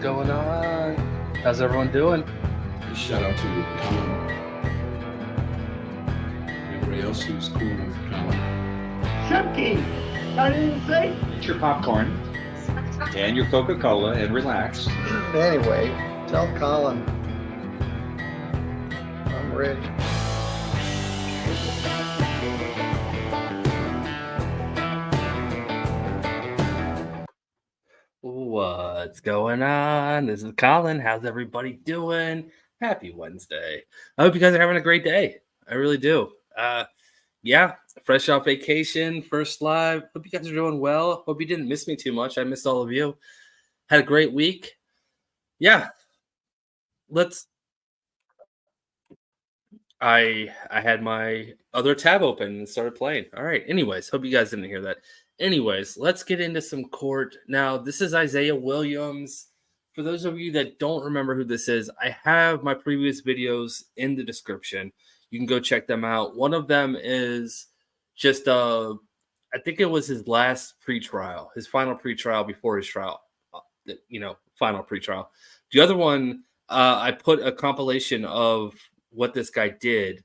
going on? How's everyone doing? Shout out to Colin. Everybody else who's cool with Colin. Chunky! I didn't say. Get your popcorn and your Coca-Cola and relax. Anyway, tell Colin I'm ready. What's going on? This is Colin. How's everybody doing? Happy Wednesday. I hope you guys are having a great day. I really do. Yeah, fresh off vacation, first live. Hope you guys are doing well. Hope you didn't miss me too much. I missed all of you. Had a great week. Yeah, I had my other tab open and started playing. All right. Anyways, hope you guys didn't hear that. Anyways, let's get into some court. Now, this is Isiah Williams. For those of you that don't remember who this is, I have my previous videos in the description. You can go check them out. One of them is just I think it was his last pretrial, his final pretrial before his trial. Final pretrial. The other one, I put a compilation of what this guy did.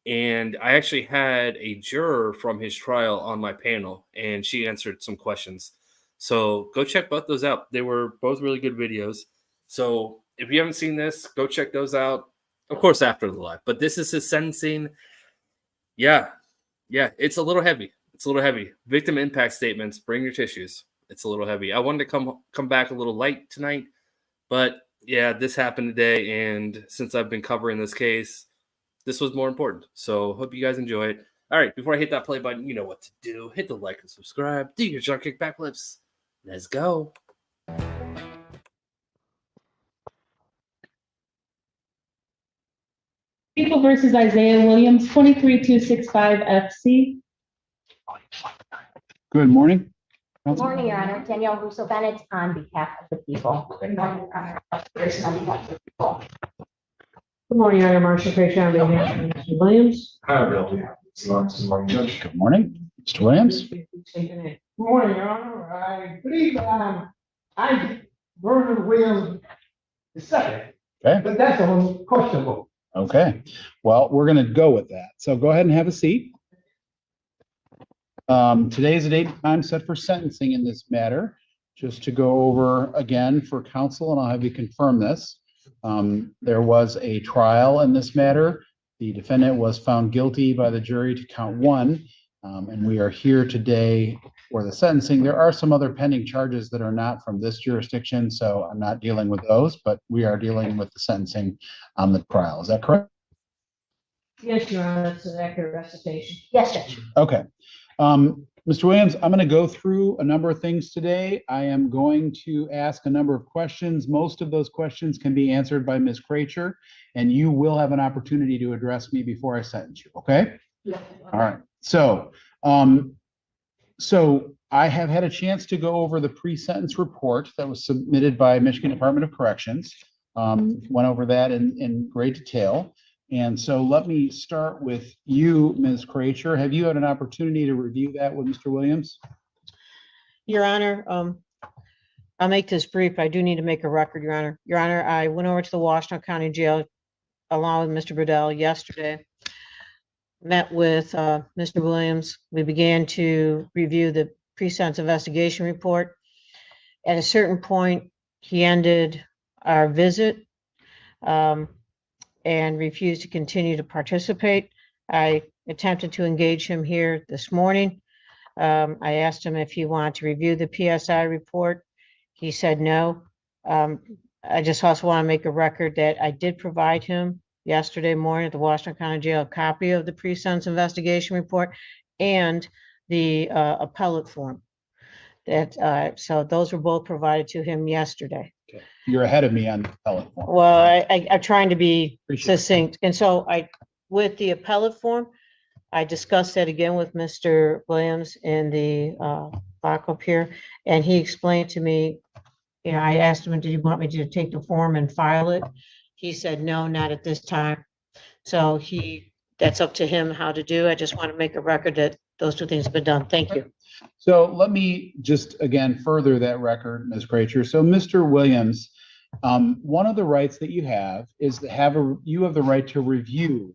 And I actually had a juror from his trial on my panel, and she answered some questions. So go check both those out. They were both really good videos. So if you haven't seen this, go check those out. Of course, after the live. But this is his sentencing. Yeah, it's a little heavy. Victim impact statements. Bring your tissues. It's a little heavy. I wanted to come back a little light tonight, but yeah, this happened today, and since I've been covering this case, this was more important. So hope you guys enjoy it. All right, before I hit that play button, you know what to do. Hit the like and subscribe. Do your jump kick backflips. Let's go. People versus Isiah Williams, 23265 FC. Good morning. Good morning, Your Honor. Danielle Russo-Bennett on behalf of the people. Good morning, Your Honor. Good morning, Your Honor. Marcia Frazier on behalf of Mr. Williams. Good morning, Mr. Williams. Good morning, Your Honor. I believe I'm Vernon Williams II. Okay. But that's a questionable. Okay. Well, we're going to go with that. So go ahead and have a seat. Today is the date and time set for sentencing in this matter. Just to go over again for counsel, and I'll have you confirm this. There was a trial in this matter. The defendant was found guilty by the jury to count one, and we are here today for the sentencing. There are some other pending charges that are not from this jurisdiction, so I'm not dealing with those, but we are dealing with the sentencing on the trial. Is that correct? Yes, Your Honor. That's an accurate recitation. Yes, Judge. Okay. Mr. Williams, I'm going to go through a number of things today. I am going to ask a number of questions. Most of those questions can be answered by Ms. Kracher, and you will have an opportunity to address me before I sentence you, okay? Yeah. All right. So I have had a chance to go over the pre-sentence report that was submitted by Michigan Department of Corrections. Went over that in great detail. And so let me start with you, Ms. Kracher. Have you had an opportunity to review that with Mr. Williams? Your Honor, I'll make this brief. I do need to make a record, Your Honor. Your Honor, I went over to the Washington County Jail along with Mr. Burdell yesterday, met with Mr. Williams. We began to review the pre-sentence investigation report. At a certain point, he ended our visit and refused to continue to participate. I attempted to engage him here this morning. I asked him if he wanted to review the PSI report. He said no. I just also want to make a record that I did provide him yesterday morning at the Washington County Jail a copy of the pre-sentence investigation report and the appellate form. So those were both provided to him yesterday. Okay. You're ahead of me on the appellate form. Well, I'm trying to be Appreciate succinct. And so with the appellate form, I discussed that again with Mr. Williams in the lockup here, and he explained to me, I asked him, did you want me to take the form and file it? He said, no, not at this time. So that's up to him how to do. I just want to make a record that those two things have been done. Thank you. So let me just again further that record, Ms. Kracher. So Mr. Williams, One of the rights that you have is to you have the right to review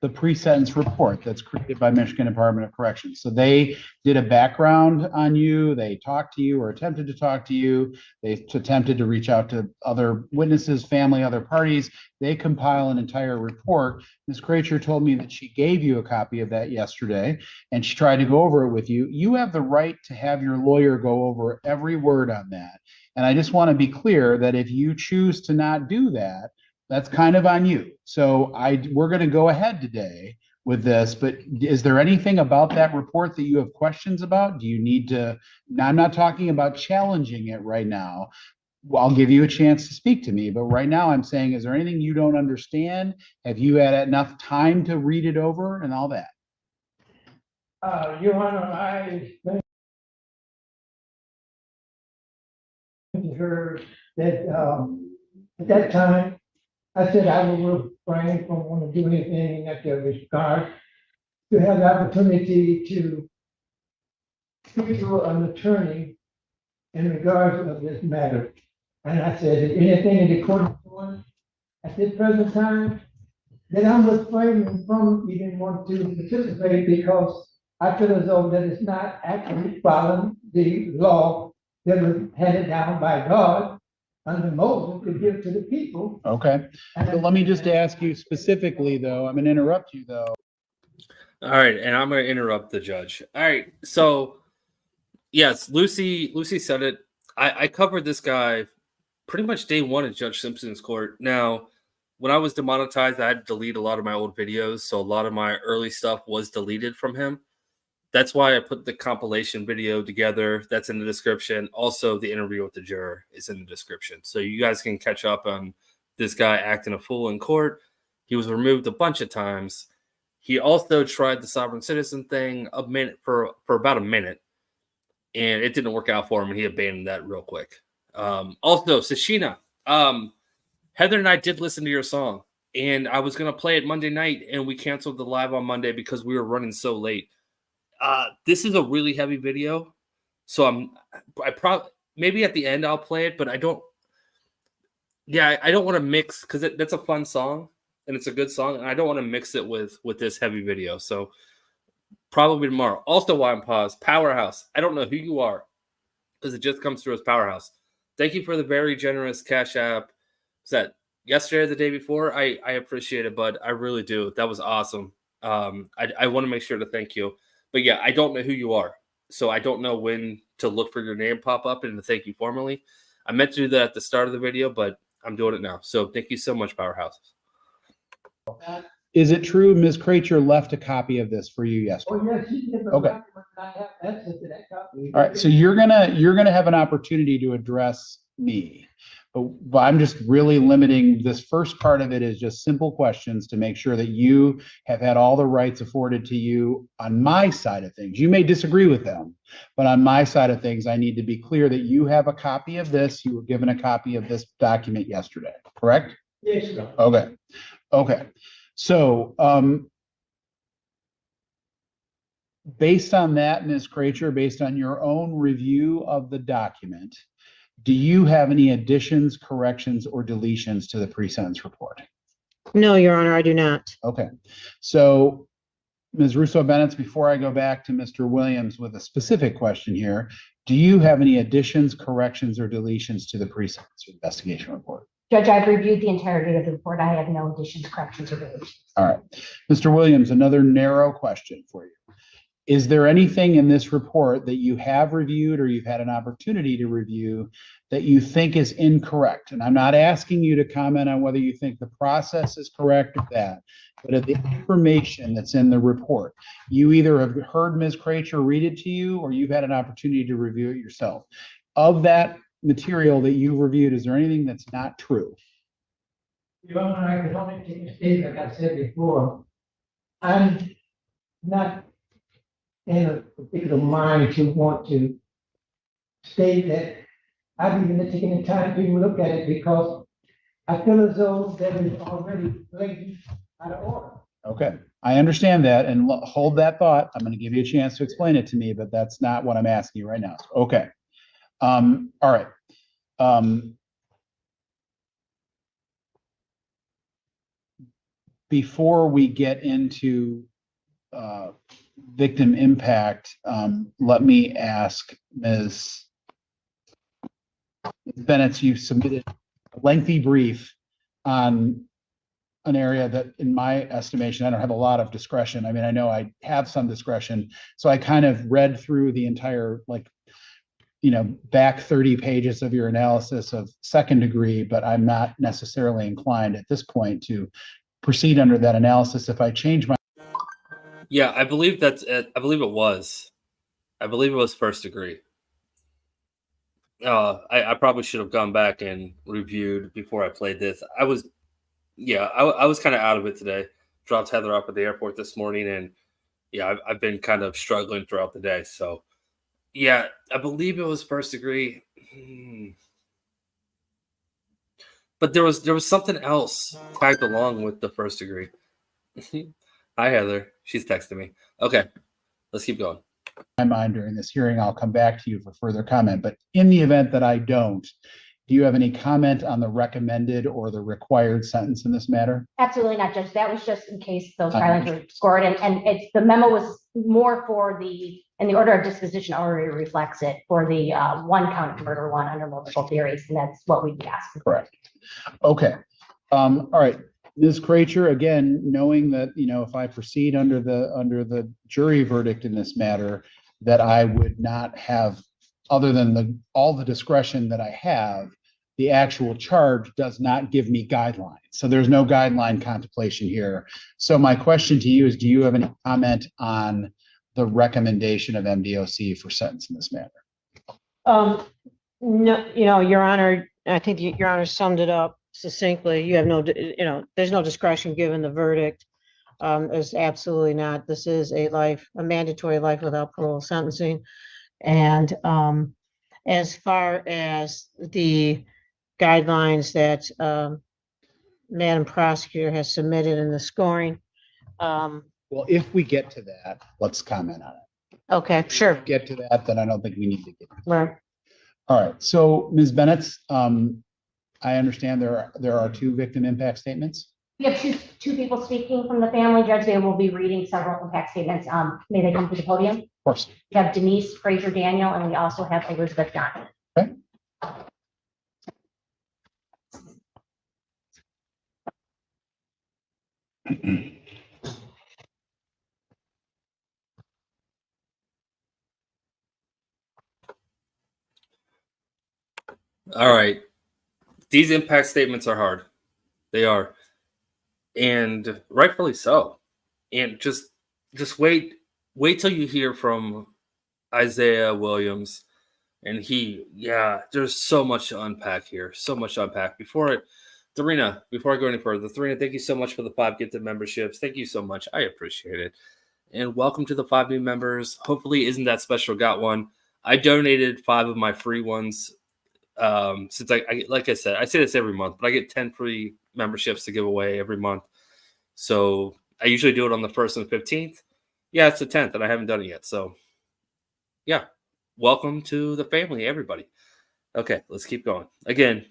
the pre-sentence report that's created by Michigan Department of Corrections. So they did a background on you, they talked to you or attempted to talk to you, they attempted to reach out to other witnesses, family, other parties. They compile an entire report. Ms. Kracher told me that she gave you a copy of that yesterday and she tried to go over it with you. You have the right to have your lawyer go over every word on that. And I just want to be clear that if you choose to not do that, that's kind of on you. So we're going to go ahead today with this, but is there anything about that report that you have questions about? Do you need to, I'm not talking about challenging it right now. I'll give you a chance to speak to me, but right now I'm saying, is there anything you don't understand? Have you had enough time to read it over and all that? Your Honor, I explained to her that, at that time, I said I will refrain from wanting to do anything in that regard, to have the opportunity to speak to an attorney in regards of this matter. And I said, is anything in the court is doing at this present time, that I'm refraining from even want to participate because I feel as though that it's not actually following the law that was handed down by God under Moses to give to the people. Okay. So let me just ask you specifically, though, I'm going to interrupt you, though. All right, and I'm going to interrupt the judge. All right, so yes, Lucy said it. I covered this guy pretty much day one at Judge Simpson's court. Now, when I was demonetized, I had to delete a lot of my old videos, so a lot of my early stuff was deleted from him. That's why I put the compilation video together. That's in the description. Also, the interview with the juror is in the description. So you guys can catch up on this guy acting a fool in court. He was removed a bunch of times. He also tried the sovereign citizen thing for about a minute, and it didn't work out for him, and he abandoned that real quick. Also, Sashina, Heather and I did listen to your song, and I was going to play it Monday night, and we canceled the live on Monday because we were running so late. This is a really heavy video, so maybe at the end I'll play it, but I don't want to mix because that's a fun song and it's a good song, and I don't want to mix it with this heavy video. So probably tomorrow. Also, while I'm paused, Powerhouse. I don't know who you are because it just comes through as Powerhouse. Thank you for the very generous Cash App. Was that yesterday or the day before? I appreciate it, bud. I really do. That was awesome. I want to make sure to thank you. But yeah, I don't know who you are. So I don't know when to look for your name pop up and to thank you formally. I meant to do that at the start of the video, but I'm doing it now. So thank you so much, Powerhouse. Is it true Ms. Kracher left a copy of this for you yesterday? Oh, yes, she did. Okay. I have access to that copy. All right, so you're gonna have an opportunity to address me, but I'm just really limiting this first part of it is just simple questions to make sure that you have had all the rights afforded to you on my side of things. You may disagree with them, but on my side of things, I need to be clear that you have a copy of this. You were given a copy of this document yesterday, correct? Yes, sir. Okay. So, based on that, Ms. Kracher, based on your own review of the document, do you have any additions, corrections, or deletions to the pre-sentence report? No, Your Honor, I do not. Okay. So, Ms. Russo-Bennett, before I go back to Mr. Williams with a specific question here, do you have any additions, corrections, or deletions to the pre-sentence investigation report? Judge, I've reviewed the entirety of the report. I have no additions, corrections, or deletions. All right. Mr. Williams, another narrow question for you. Is there anything in this report that you have reviewed or you've had an opportunity to review that you think is incorrect? And I'm not asking you to comment on whether you think the process is correct or that, but of the information that's in the report, you either have heard Ms. Kracher read it to you or you've had an opportunity to review it yourself. Of that material that you reviewed, is there anything that's not true? Your Honor, I can only take a statement, like I said before. I'm not in a particular mind to want to state that I've even taken the time to even look at it because I feel as though that is already blatant out of order. Okay, I understand that, and hold that thought. I'm going to give you a chance to explain it to me, but that's not what I'm asking you right now. Okay. All right. before we get into victim impact, let me ask Ms. Bennett, you submitted a lengthy brief on an area that, in my estimation, I don't have a lot of discretion. I mean, I know I have some discretion. So I kind of read through the entire, like, back 30 pages of your analysis of second degree, but I'm not necessarily inclined at this point to proceed under that analysis. If I change my Yeah, I believe that's it. I believe it was. I believe it was first degree. I probably should have gone back and reviewed before I played this. I was kind of out of it today. Dropped Heather off at the airport this morning, and yeah, I've been kind of struggling throughout the day. So yeah, I believe it was first degree. But there was something else tagged along with the first degree. Hi Heather, she's texting me. Okay, let's keep going. mind during this hearing, I'll come back to you for further comment. But in the event that I don't, do you have any comment on the recommended or the required sentence in this matter? Absolutely not, Judge. That was just in case those filings were scored, and it's, the memo was more for and the order of disposition already reflects it for the one count of murder, one under multiple theories, and that's what we'd be asking. Correct. Okay. All right. Ms. Kraicher, again, knowing that, if I proceed under the jury verdict in this matter, that I would not have, other than all the discretion that I have, the actual charge does not give me guidelines. So there's no guideline contemplation here. So my question to you is, do you have any comment on the recommendation of MDOC for sentence in this matter? No, Your Honor, I think Your Honor summed it up succinctly. You have there's no discretion given the verdict. There's absolutely not. This is a mandatory life without parole sentencing. And as far as the guidelines that Madam Prosecutor has submitted in the scoring. Well, if we get to that, let's comment on it. Okay, sure. Get to that, then I don't think we need to get to that. Right. All right. So Ms. Bennett, I understand there are two victim impact statements. We have two people speaking from the family, Judge. They will be reading several impact statements. May they come to the podium? Of course. We have Denise Fraser Daniel, and we also have Elizabeth Johnson. Okay. All right. These impact statements are hard. They are. And rightfully so. And just wait till you hear from Isiah Williams. And there's so much to unpack here. So much to unpack. Before I go any further, Therina, thank you so much for the 5 gifted memberships. Thank you so much. I appreciate it. And welcome to the 5 new members. Hopefully Isn't That Special got one. I donated 5 of my free ones. Since like I said, I say this every month, but I get 10 free memberships to give away every month. So I usually do it on the 1st and 15th. Yeah, it's the 10th, and I haven't done it yet. So yeah, welcome to the family, everybody. Okay, let's keep going. Again,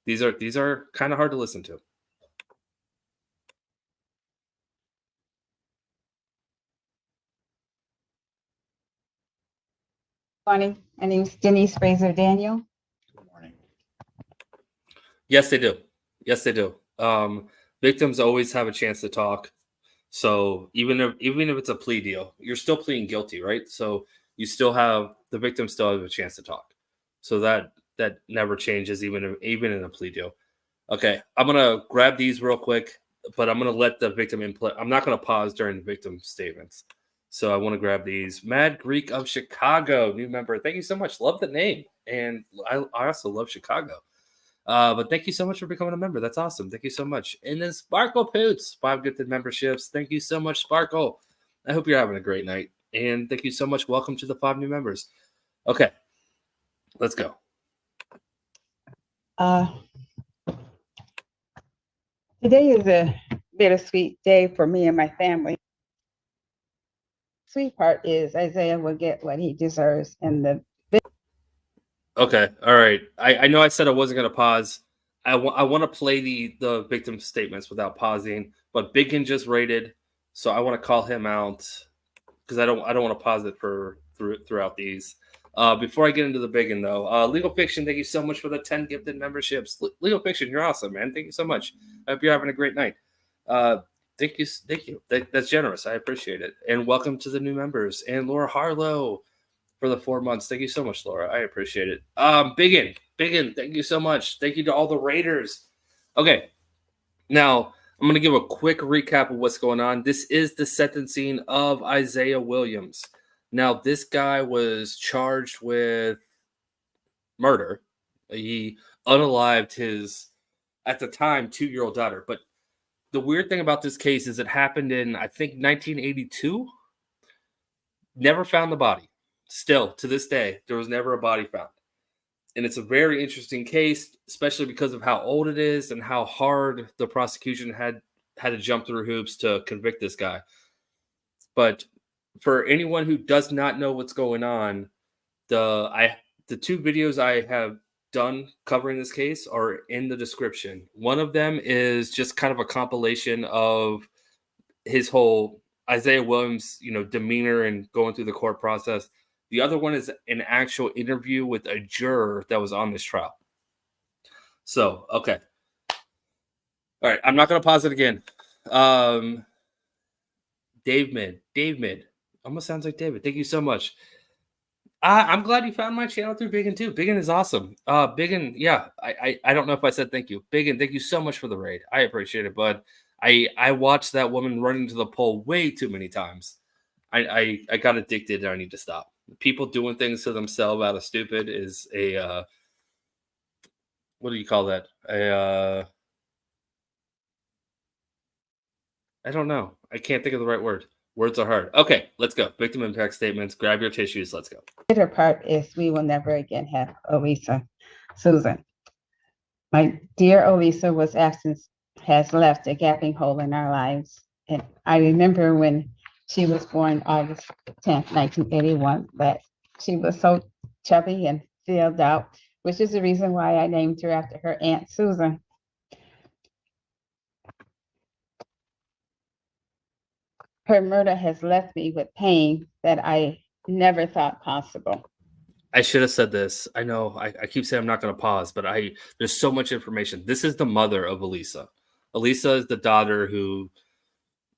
these are kind of hard to listen to. Morning. My name is Denise Fraser Daniel. Good morning. Yes, they do. Yes, they do. Victims always have a chance to talk. So even if it's a plea deal, you're still pleading guilty, right? So the victim still has a chance to talk. So that never changes, even in a plea deal. Okay, I'm gonna grab these real quick, but I'm gonna let the victim input. I'm not gonna pause during the victim statements. So I want to grab these. Mad Greek of Chicago, new member. Thank you so much. Love the name, and I also love Chicago. But thank you so much for becoming a member. That's awesome. Thank you so much. And then Sparkle Poots, 5 gifted memberships. Thank you so much, Sparkle. I hope you're having a great night. And thank you so much. Welcome to the 5 new members. Okay, let's go. Today is a bittersweet day for me and my family. Sweet part is Isiah will get what he deserves, and Okay, all right. I know I said I wasn't going to pause. I want to play the victim statements without pausing, but Biggin just rated, so I want to call him out because I don't want to pause it throughout these. Before I get into the Biggin though, Legal Fiction, thank you so much for the 10 gifted memberships. Legal Fiction, you're awesome, man. Thank you so much. I hope you're having a great night. Thank you. That's generous. I appreciate it. And welcome to the new members. And Laura Harlow for the 4 months. Thank you so much, Laura. I appreciate it. Biggin, thank you so much. Thank you to all the raiders. Okay, now I'm going to give a quick recap of what's going on. This is the sentencing of Isiah Williams. Now, this guy was charged with murder. He unalived his, at the time, 2-year-old daughter. But the weird thing about this case is it happened in, I think, 1982. Never found the body. Still, to this day, there was never a body found. And it's a very interesting case, especially because of how old it is and how hard the prosecution had to jump through hoops to convict this guy. But for anyone who does not know what's going on, the 2 videos I have done covering this case are in the description. One of them is just kind of a compilation of his whole Isiah Williams, demeanor and going through the court process. The other one is an actual interview with a juror that was on this trial. So, okay. All right, I'm not going to pause it again. Dave Mid. Almost sounds like David. Thank you so much. I'm glad you found my channel through Biggin too. Biggin is awesome. Biggin, yeah. I don't know if I said thank you. Biggin, thank you so much for the raid. I appreciate it, bud. I watched that woman run into the pole way too many times. I got addicted and I need to stop. People doing things to themselves out of stupid is a what do you call that? I don't know. I can't think of the right word. Words are hard. Okay, let's go. Victim impact statements. Grab your tissues. Let's go. The bitter part is we will never again have Elisa Susan. My dear Elisa was absent, has left a gaping hole in our lives. And I remember when she was born August 10th, 1981, that she was so chubby and filled out, which is the reason why I named her after her Aunt Susan. Her murder has left me with pain that I never thought possible. I should have said this. I know I keep saying I'm not going to pause, but there's so much information. This is the mother of Elisa. Elisa is the daughter who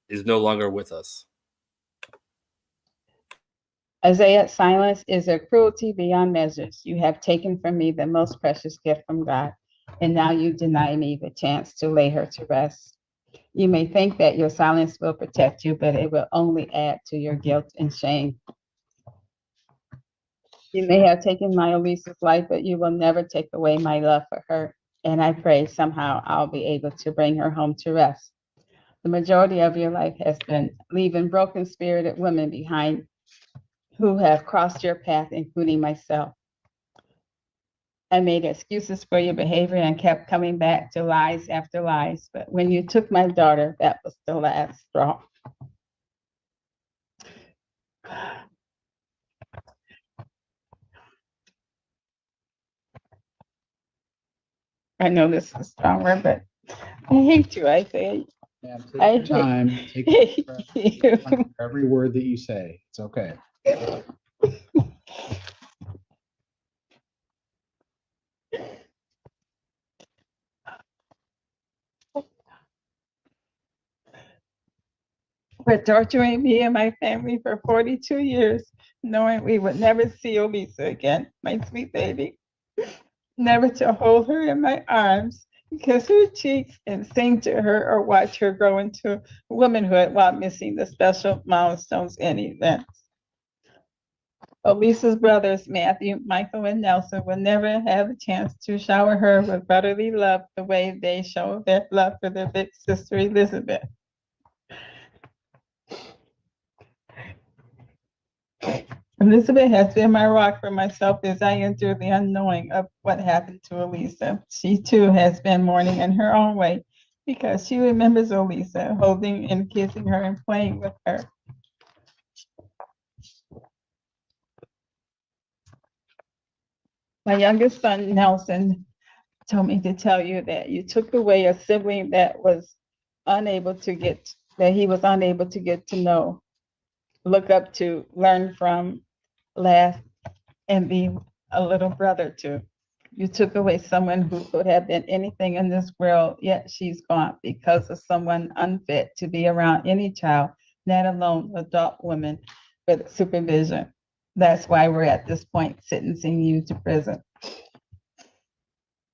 is no longer with us. Isiah's silence is a cruelty beyond measures. You have taken from me the most precious gift from God, and now you deny me the chance to lay her to rest. You may think that your silence will protect you, but it will only add to your guilt and shame. You may have taken my Elisa's life, but you will never take away my love for her. And I pray somehow I'll be able to bring her home to rest. The majority of your life has been leaving broken-spirited women behind who have crossed your path, including myself. I made excuses for your behavior and kept coming back to lies after lies. But when you took my daughter, that was the last straw. I know this is stronger, but I hate you, Isiah. Ma'am, I take your time. Take hate your breath. you. Every word that you say. It's okay. For torturing me and my family for 42 years, knowing we would never see Elisa again, my sweet baby. Never to hold her in my arms, kiss her cheeks, and sing to her or watch her grow into womanhood while missing the special milestones and events. Elisa's brothers, Matthew, Michael, and Nelson, will never have a chance to shower her with brotherly love the way they show their love for their big sister, Elizabeth. Elizabeth has been my rock for myself as I endure the unknowing of what happened to Elisa. She too has been mourning in her own way because she remembers Elisa, holding and kissing her and playing with her. My youngest son, Nelson, told me to tell you that you took away a sibling that was unable to get, that he was unable to get to know, look up to, learn from, laugh, and be a little brother to. You took away someone who could have been anything in this world, yet she's gone because of someone unfit to be around any child, let alone adult women with supervision. That's why we're at this point sentencing you to prison.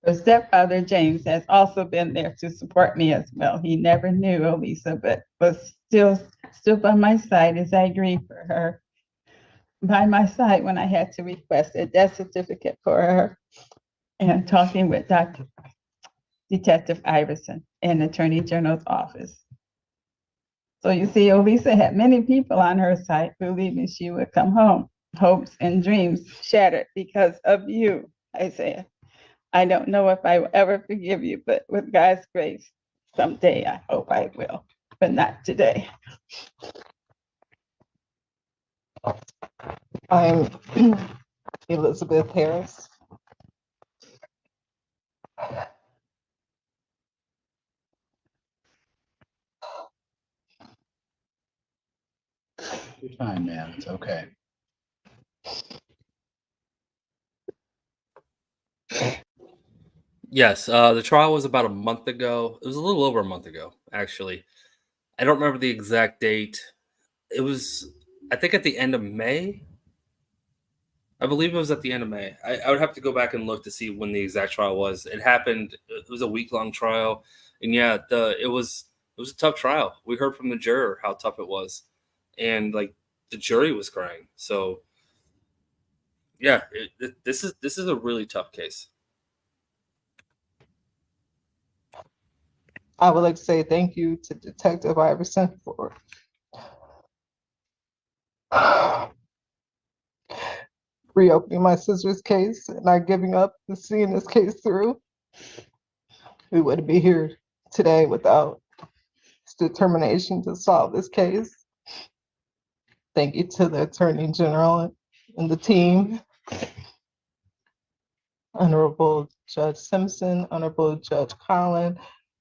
Her stepfather, James, has also been there to support me as well. He never knew Elisa, but was still by my side as I grieved for her. By my side when I had to request a death certificate for her, and talking with Detective Iverson in Attorney General's office. So you see, Elisa had many people on her side believing she would come home. Hopes and dreams shattered because of you, Isiah. I don't know if I will ever forgive you, but with God's grace, someday I hope I will, but not today. I'm Elizabeth Harris. Your time, ma'am. It's okay. Yes, the trial was about a month ago. It was a little over a month ago, actually. I don't remember the exact date. It was, I think, at the end of May. I believe it was at the end of May. I would have to go back and look to see when the exact trial was. It happened. It was a week-long trial, and yeah, it was a tough trial. We heard from the juror how tough it was, and like the jury was crying. So yeah, this is a really tough case. I would like to say thank you to Detective Iverson for reopening my sister's case and not giving up and seeing this case through. We wouldn't be here today without his determination to solve this case. Thank you to the Attorney General and the team, Honorable Judge Simpson, Honorable Judge Colin,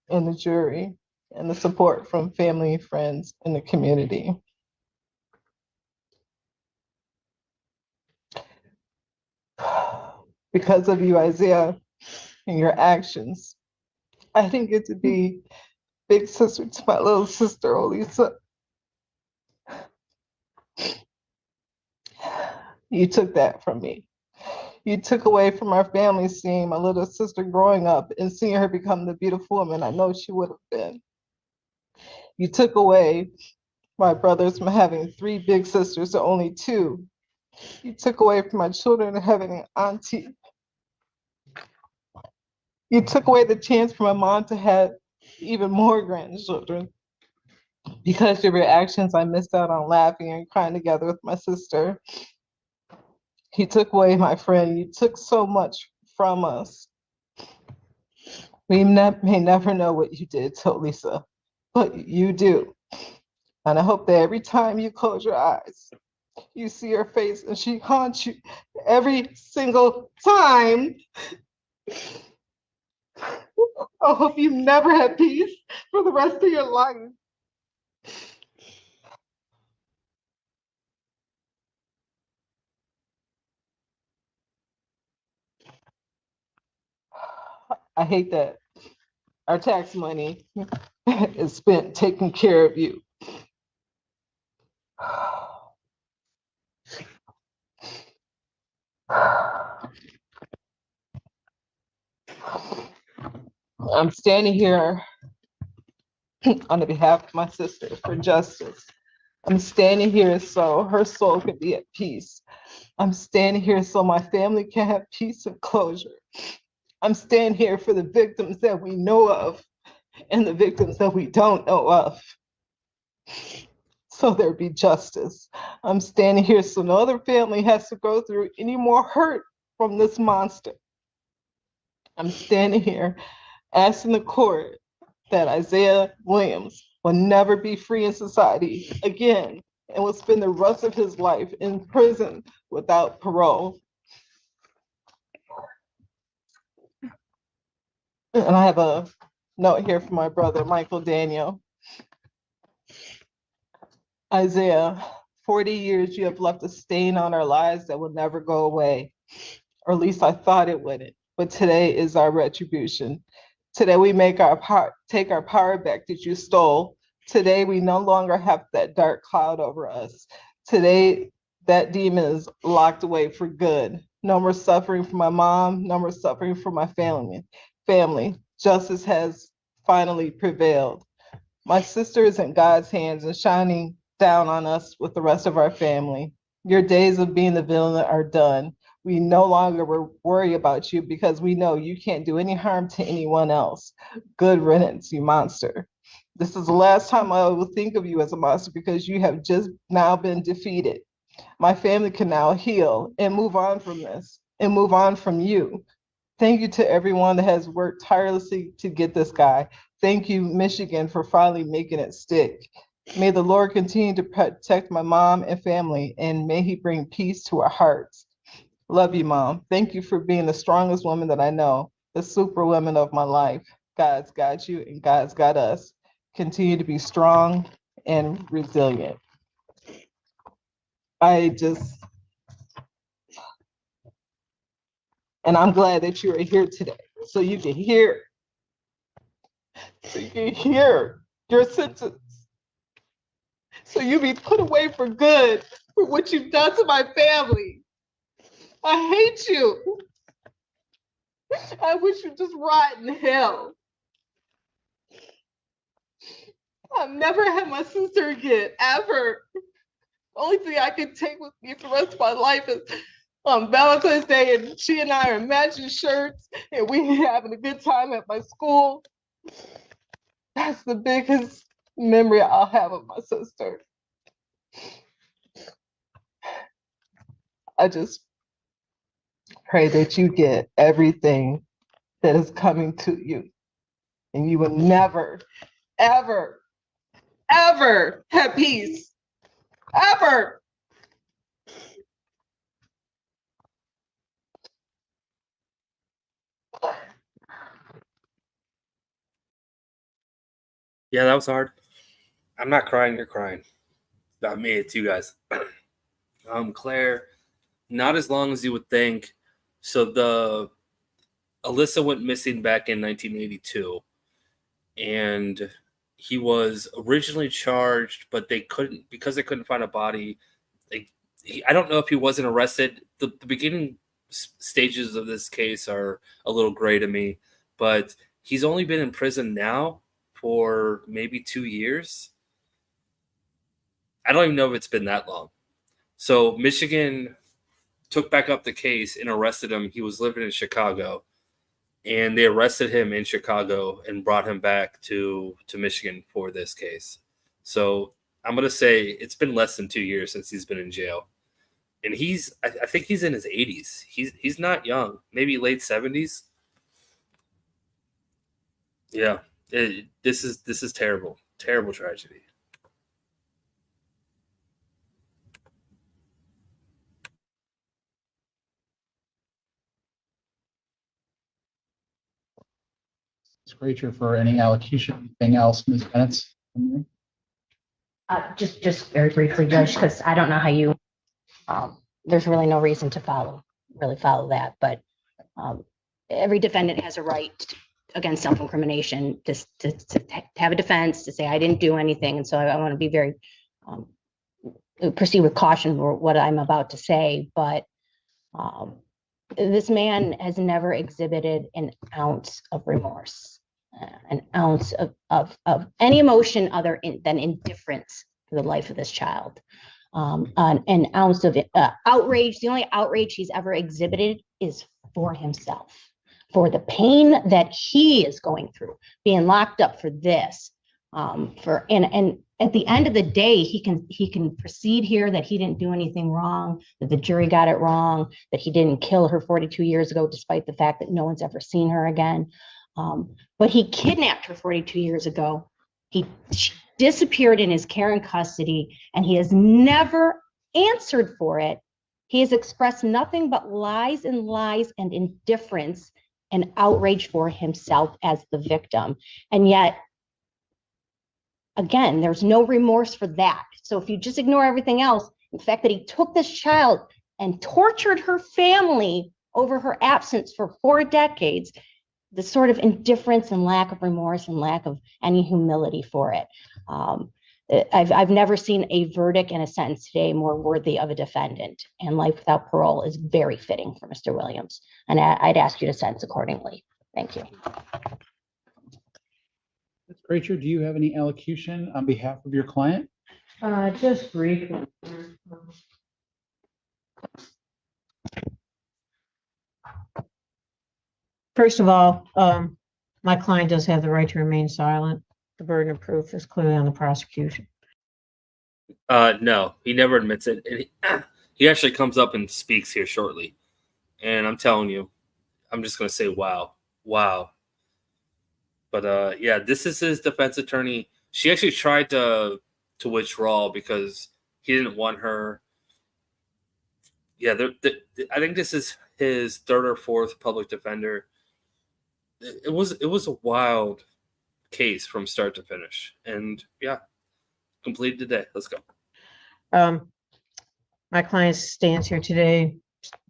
and the jury, and the support from family, friends, and the community. Because of you, Isiah, and your actions, I didn't get to be big sister to my little sister, Elisa. You took that from me. You took away from our family seeing my little sister growing up and seeing her become the beautiful woman I know she would have been. You took away my brothers from having 3 big sisters to only 2. You took away from my children having an auntie. You took away the chance for my mom to have even more grandchildren. Because of your actions, I missed out on laughing and crying together with my sister. You took away my friend. You took so much from us. We may never know what you did to Lisa, but you do. And I hope that every time you close your eyes, you see her face and she haunts you every single time. I hope you never have peace for the rest of your life. I hate that our tax money is spent taking care of you. I'm standing here on the behalf of my sister for justice. I'm standing here so her soul can be at peace. I'm standing here so my family can have peace and closure. I'm standing here for the victims that we know of and the victims that we don't know of, so there be justice. I'm standing here so no other family has to go through any more hurt from this monster. I'm standing here asking the court that Isiah Williams will never be free in society again and will spend the rest of his life in prison without parole. And I have a note here from my brother, Michael Daniel. Isaiah, 40 years you have left a stain on our lives that will never go away. Or at least I thought it wouldn't. But today is our retribution. Today we take our power back that you stole. Today we no longer have that dark cloud over us. Today that demon is locked away for good. No more suffering for my mom, no more suffering for my family. Justice has finally prevailed. My sister is in God's hands and shining down on us with the rest of our family. Your days of being the villain are done. We no longer worry about you because we know you can't do any harm to anyone else. Good riddance, you monster. This is the last time I will think of you as a monster because you have just now been defeated. My family can now heal and move on from this and move on from you. Thank you to everyone that has worked tirelessly to get this guy. Thank you, Michigan, for finally making it stick. May the Lord continue to protect my mom and family, and may he bring peace to our hearts. Love you, Mom. Thank you for being the strongest woman that I know, the superwoman of my life. God's got you and God's got us. Continue to be strong and resilient. And I'm glad that you are here today so you can hear your sentence. So you be put away for good for what you've done to my family. I hate you. I wish you just rot in hell. I've never had my sister again, ever. Only thing I can take with me for the rest of my life is on Valentine's Day, and she and I are matching shirts, and we having a good time at my school. That's the biggest memory I'll have of my sister. I just pray that you get everything that is coming to you, and you will never, ever, ever have peace. Ever. Yeah, that was hard. I'm not crying, you're crying. Not me, it's you guys. Claire, not as long as you would think. So Alyssa went missing back in 1982, and he was originally charged, but they couldn't find a body. I don't know if he wasn't arrested. The beginning stages of this case are a little gray to me, but he's only been in prison now for maybe 2 years. I don't even know if it's been that long. So Michigan took back up the case and arrested him. He was living in Chicago, and they arrested him in Chicago and brought him back to Michigan for this case. So I'm going to say it's been less than 2 years since he's been in jail. And I think he's in his 80s. He's not young, maybe late 70s. Yeah, this is terrible, terrible tragedy. Screecher for any allocution, anything else, Ms. Bennett? Just very briefly, Judge, because I don't know how you, there's really no reason to follow that, but every defendant has a right against self-incrimination to have a defense, to say I didn't do anything. And so I want to be very, proceed with caution for what I'm about to say, but this man has never exhibited an ounce of remorse, an ounce of any emotion other than indifference for the life of this child. An ounce of outrage. The only outrage he's ever exhibited is for himself, for the pain that he is going through, being locked up for this. And at the end of the day, he can proceed here that he didn't do anything wrong, that the jury got it wrong, that he didn't kill her 42 years ago, despite the fact that no one's ever seen her again. But he kidnapped her 42 years ago. She disappeared in his care and custody, and he has never answered for it. He has expressed nothing but lies and indifference and outraged for himself as the victim. And yet, again, there's no remorse for that. So if you just ignore everything else, the fact that he took this child and tortured her family over her absence for 4 decades, the sort of indifference and lack of remorse and lack of any humility for it. I've never seen a verdict and a sentence today more worthy of a defendant, and life without parole is very fitting for Mr. Williams. And I'd ask you to sentence accordingly. Thank you. Ms. Preacher, do you have any elocution on behalf of your client? Just briefly. First of all, my client does have the right to remain silent. The burden of proof is clearly on the prosecution. No, he never admits it. And he actually comes up and speaks here shortly. And I'm telling you, I'm just going to say, wow. But yeah, this is his defense attorney. She actually tried to withdraw because he didn't want her. Yeah, I think this is his 3rd or 4th public defender. It was a wild case from start to finish. And yeah, completed today. Let's go. My client stands here today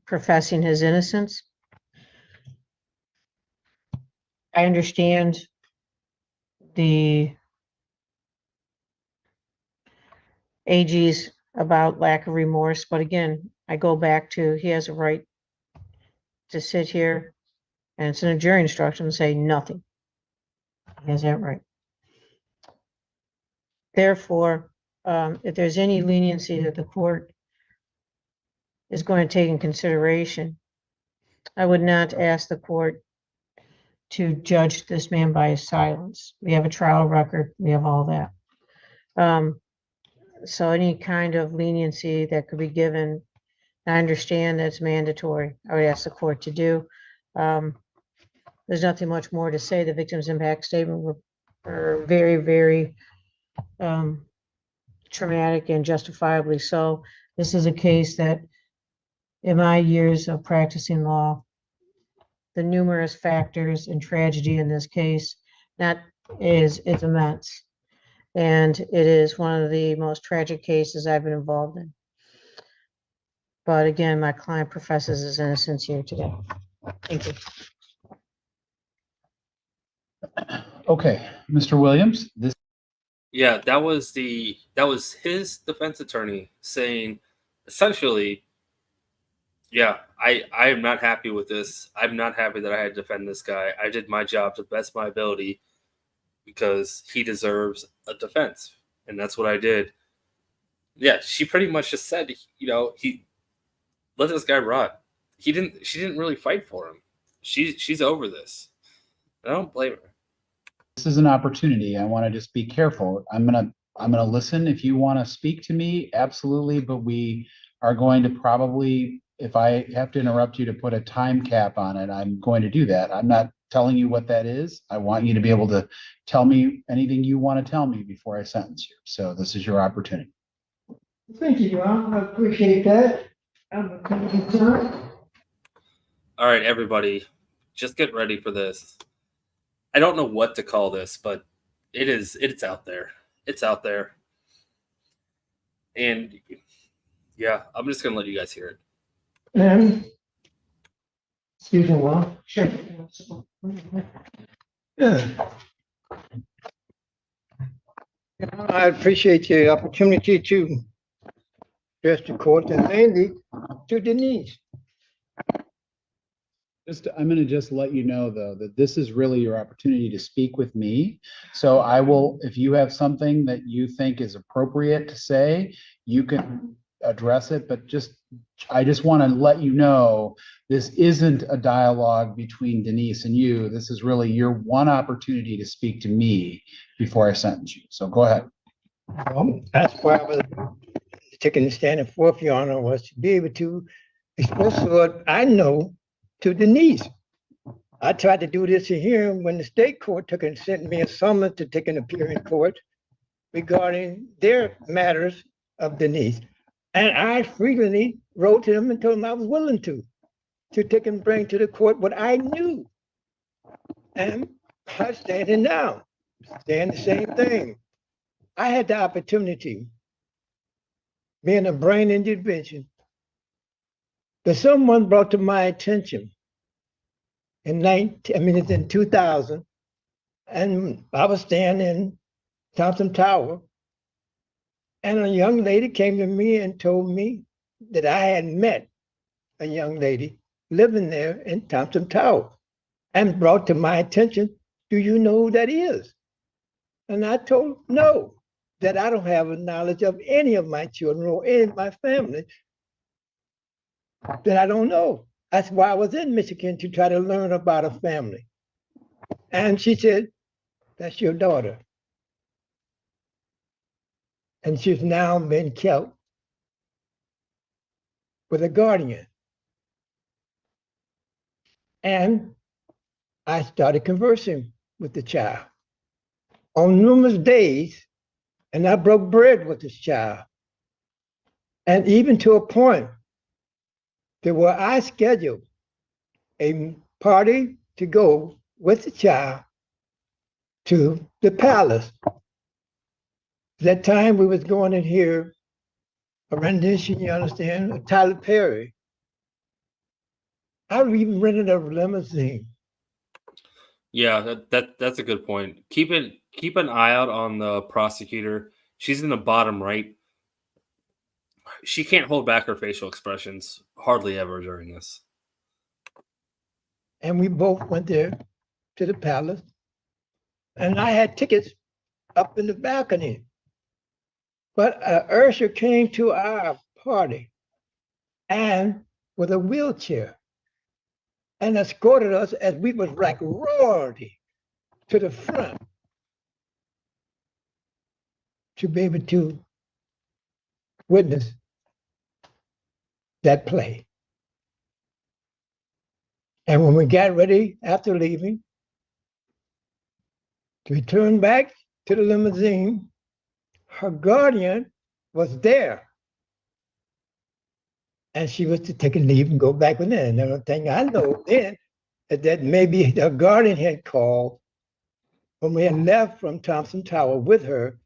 professing his innocence. I understand the AG's about lack of remorse, but again, I go back to he has a right to sit here, and it's in a jury instruction to say nothing. He has that right. Therefore, if there's any leniency that the court is going to take in consideration, I would not ask the court to judge this man by his silence. We have a trial record. We have all that. So any kind of leniency that could be given, I understand that's mandatory. I would ask the court to do. There's nothing much more to say. The victim's impact statement were very, very traumatic and justifiably so. This is a case that, in my years of practicing law, the numerous factors and tragedy in this case, it's immense. And it is one of the most tragic cases I've been involved in. But again, my client professes his innocence here today. Thank you. Okay, Mr. Williams, this. Yeah, that was his defense attorney saying, essentially, yeah, I am not happy with this. I'm not happy that I had to defend this guy. I did my job to the best of my ability because he deserves a defense, and that's what I did. Yeah, she pretty much just said, he let this guy rot. She didn't really fight for him. She's over this. I don't blame her. This is an opportunity. I want to just be careful. I'm gonna listen. If you want to speak to me, absolutely. But we are going to probably, if I have to interrupt you to put a time cap on it, I'm going to do that. I'm not telling you what that is. I want you to be able to tell me anything you want to tell me before I sentence you. So this is your opportunity. Thank you, Ron. I appreciate that. All right, everybody, just get ready for this. I don't know what to call this, but it's out there. It's out there. And yeah, I'm just going to let you guys hear it. And, excuse me, Ron. Sure. Yeah. I appreciate the opportunity to address the court and mainly to Denise. I'm going to just let you know, though, that this is really your opportunity to speak with me. So I will, if you have something that you think is appropriate to say, you can address it. But I just want to let you know, this isn't a dialogue between Denise and you. This is really your one opportunity to speak to me before I sentence you. So go ahead. That's why I was taking the stand for Your Honor, was to be able to express what I know to Denise. I tried to do this here when the state court took and sent me a summons to take an appearance in court regarding their matters of Denise. And I frequently wrote to them and told them I was willing to take and bring to the court what I knew And I'm standing now, saying the same thing. I had the opportunity, being a brain intervention, that someone brought to my attention it's in 2000, and I was standing in Thompson Tower, and a young lady came to me and told me that I had met a young lady living there in Thompson Tower, and brought to my attention, do you know who that is? And I told no, that I don't have a knowledge of any of my children or any of my family that I don't know. That's why I was in Michigan, to try to learn about a family. And she said, that's your daughter. And she's now been kept with a guardian. And I started conversing with the child on numerous days, and I broke bread with this child. And even to a point that where I scheduled a party to go with the child to the palace. That time we was going in here, a rendition, you understand, of Tyler Perry. I even rented a limousine. Yeah, that's a good point. Keep an eye out on the prosecutor. She's in the bottom right. She can't hold back her facial expressions hardly ever during this. And we both went there to the palace. And I had tickets up in the balcony. But Usher came to our party and with a wheelchair and escorted us as we was like royalty to the front to be able to witness that play. And when we got ready after leaving to return back to the limousine, her guardian was there. And she was to take a leave and go back with it. And the thing I know then is that maybe the guardian had called when we had left from Thompson Tower with her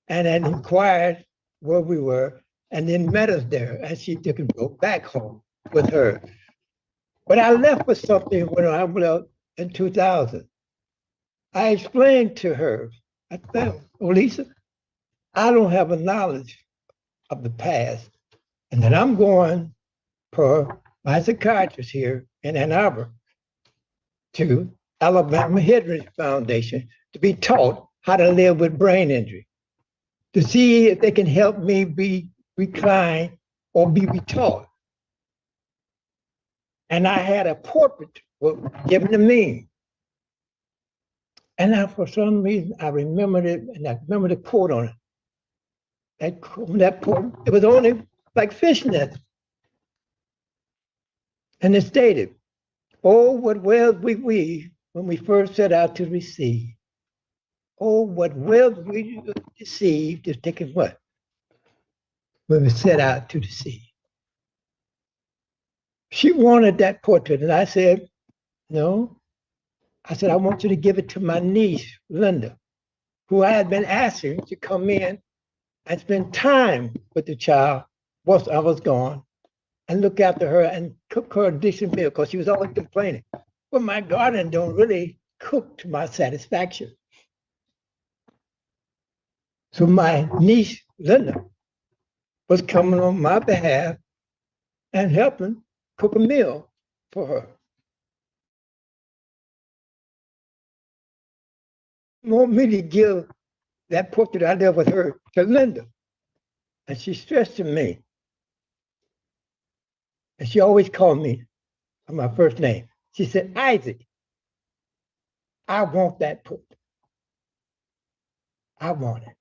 and had inquired where we were and then met us there. And she took and go back home with her. But I left with something when I left in 2000. I explained to her, I said, oh, Lisa, I don't have a knowledge of the past, and that I'm going per my psychiatrist here in Ann Arbor to Alabama Heritage Foundation to be taught how to live with brain injury, to see if they can help me be reclined or be retaught. And I had a portrait given to me. And for some reason, I remembered it, and I remember the quote on it. That quote, it was only like fishnet. And it stated, oh, what wealth we weave when we first set out to receive. Oh, what wealth we received is taking what? When we set out to deceive. She wanted that portrait, and I said, no. I said, I want you to give it to my niece, Linda, who I had been asking to come in and spend time with the child once I was gone and look after her and cook her a decent meal, because she was always complaining. Well, my garden don't really cook to my satisfaction. So my niece, Linda, was coming on my behalf and helping cook a meal for her. Want me to give that portrait I did with her to Linda. And she stressed to me. And she always called me by my first name. She said, Isaac, I want that portrait. I want it.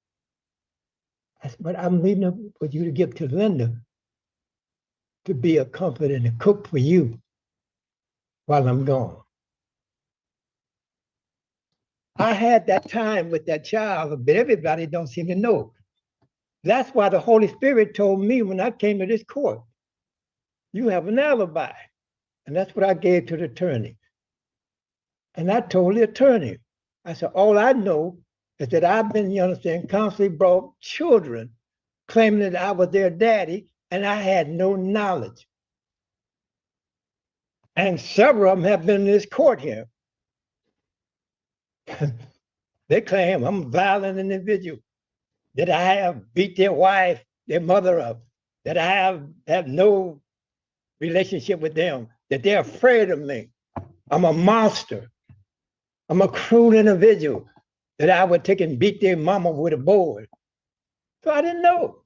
I said, but I'm leaving it for you to give to Linda to be a comfort and a cook for you while I'm gone. I had that time with that child, but everybody don't seem to know. That's why the Holy Spirit told me when I came to this court, you have an alibi. And that's what I gave to the attorney. And I told the attorney, I said, all I know is that I've been, you understand, constantly brought children claiming that I was their daddy, and I had no knowledge. And several of them have been in this court here. They claim I'm a violent individual, that I have beat their wife, their mother up, that I have no relationship with them, that they're afraid of me. I'm a monster. I'm a cruel individual, that I would take and beat their mama with a board. So I didn't know.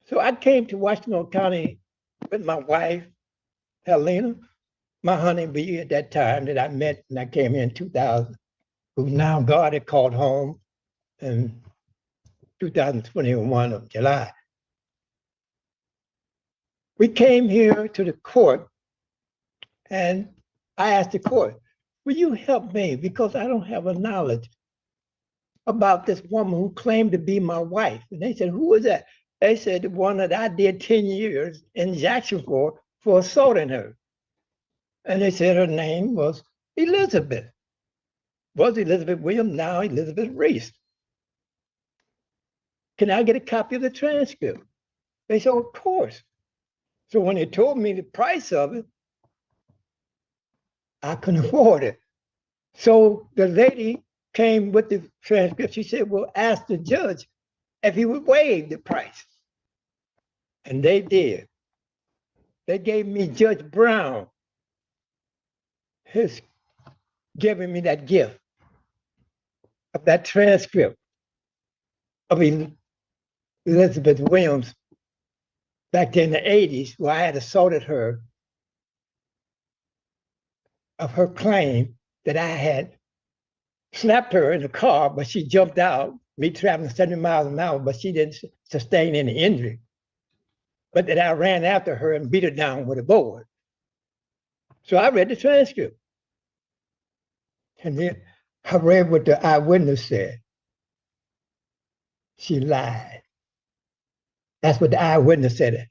So I came to Washington County with my wife, Helena, my honeybee at that time that I met when I came here in 2000, who now God had called home in 2021 of July. We came here to the court, and I asked the court, will you help me? Because I don't have a knowledge about this woman who claimed to be my wife. And they said, who is that? They said, the one that I did 10 years in Jackson for assaulting her. And they said her name was Elizabeth. Was Elizabeth Williams, now Elizabeth Reese. Can I get a copy of the transcript? They said, of course. So when they told me the price of it, I couldn't afford it. So the lady came with the transcript. She said, well, ask the judge if he would waive the price. And they did. They gave me Judge Brown, his giving me that gift of that transcript of Elizabeth Williams back in the 80s, where I had assaulted her, of her claim that I had slapped her in the car, but she jumped out, me traveling 70 miles an hour, but she didn't sustain any injury. But that I ran after her and beat her down with a board. So I read the transcript. And then I read what the eyewitness said. She lied. That's what the eyewitness said.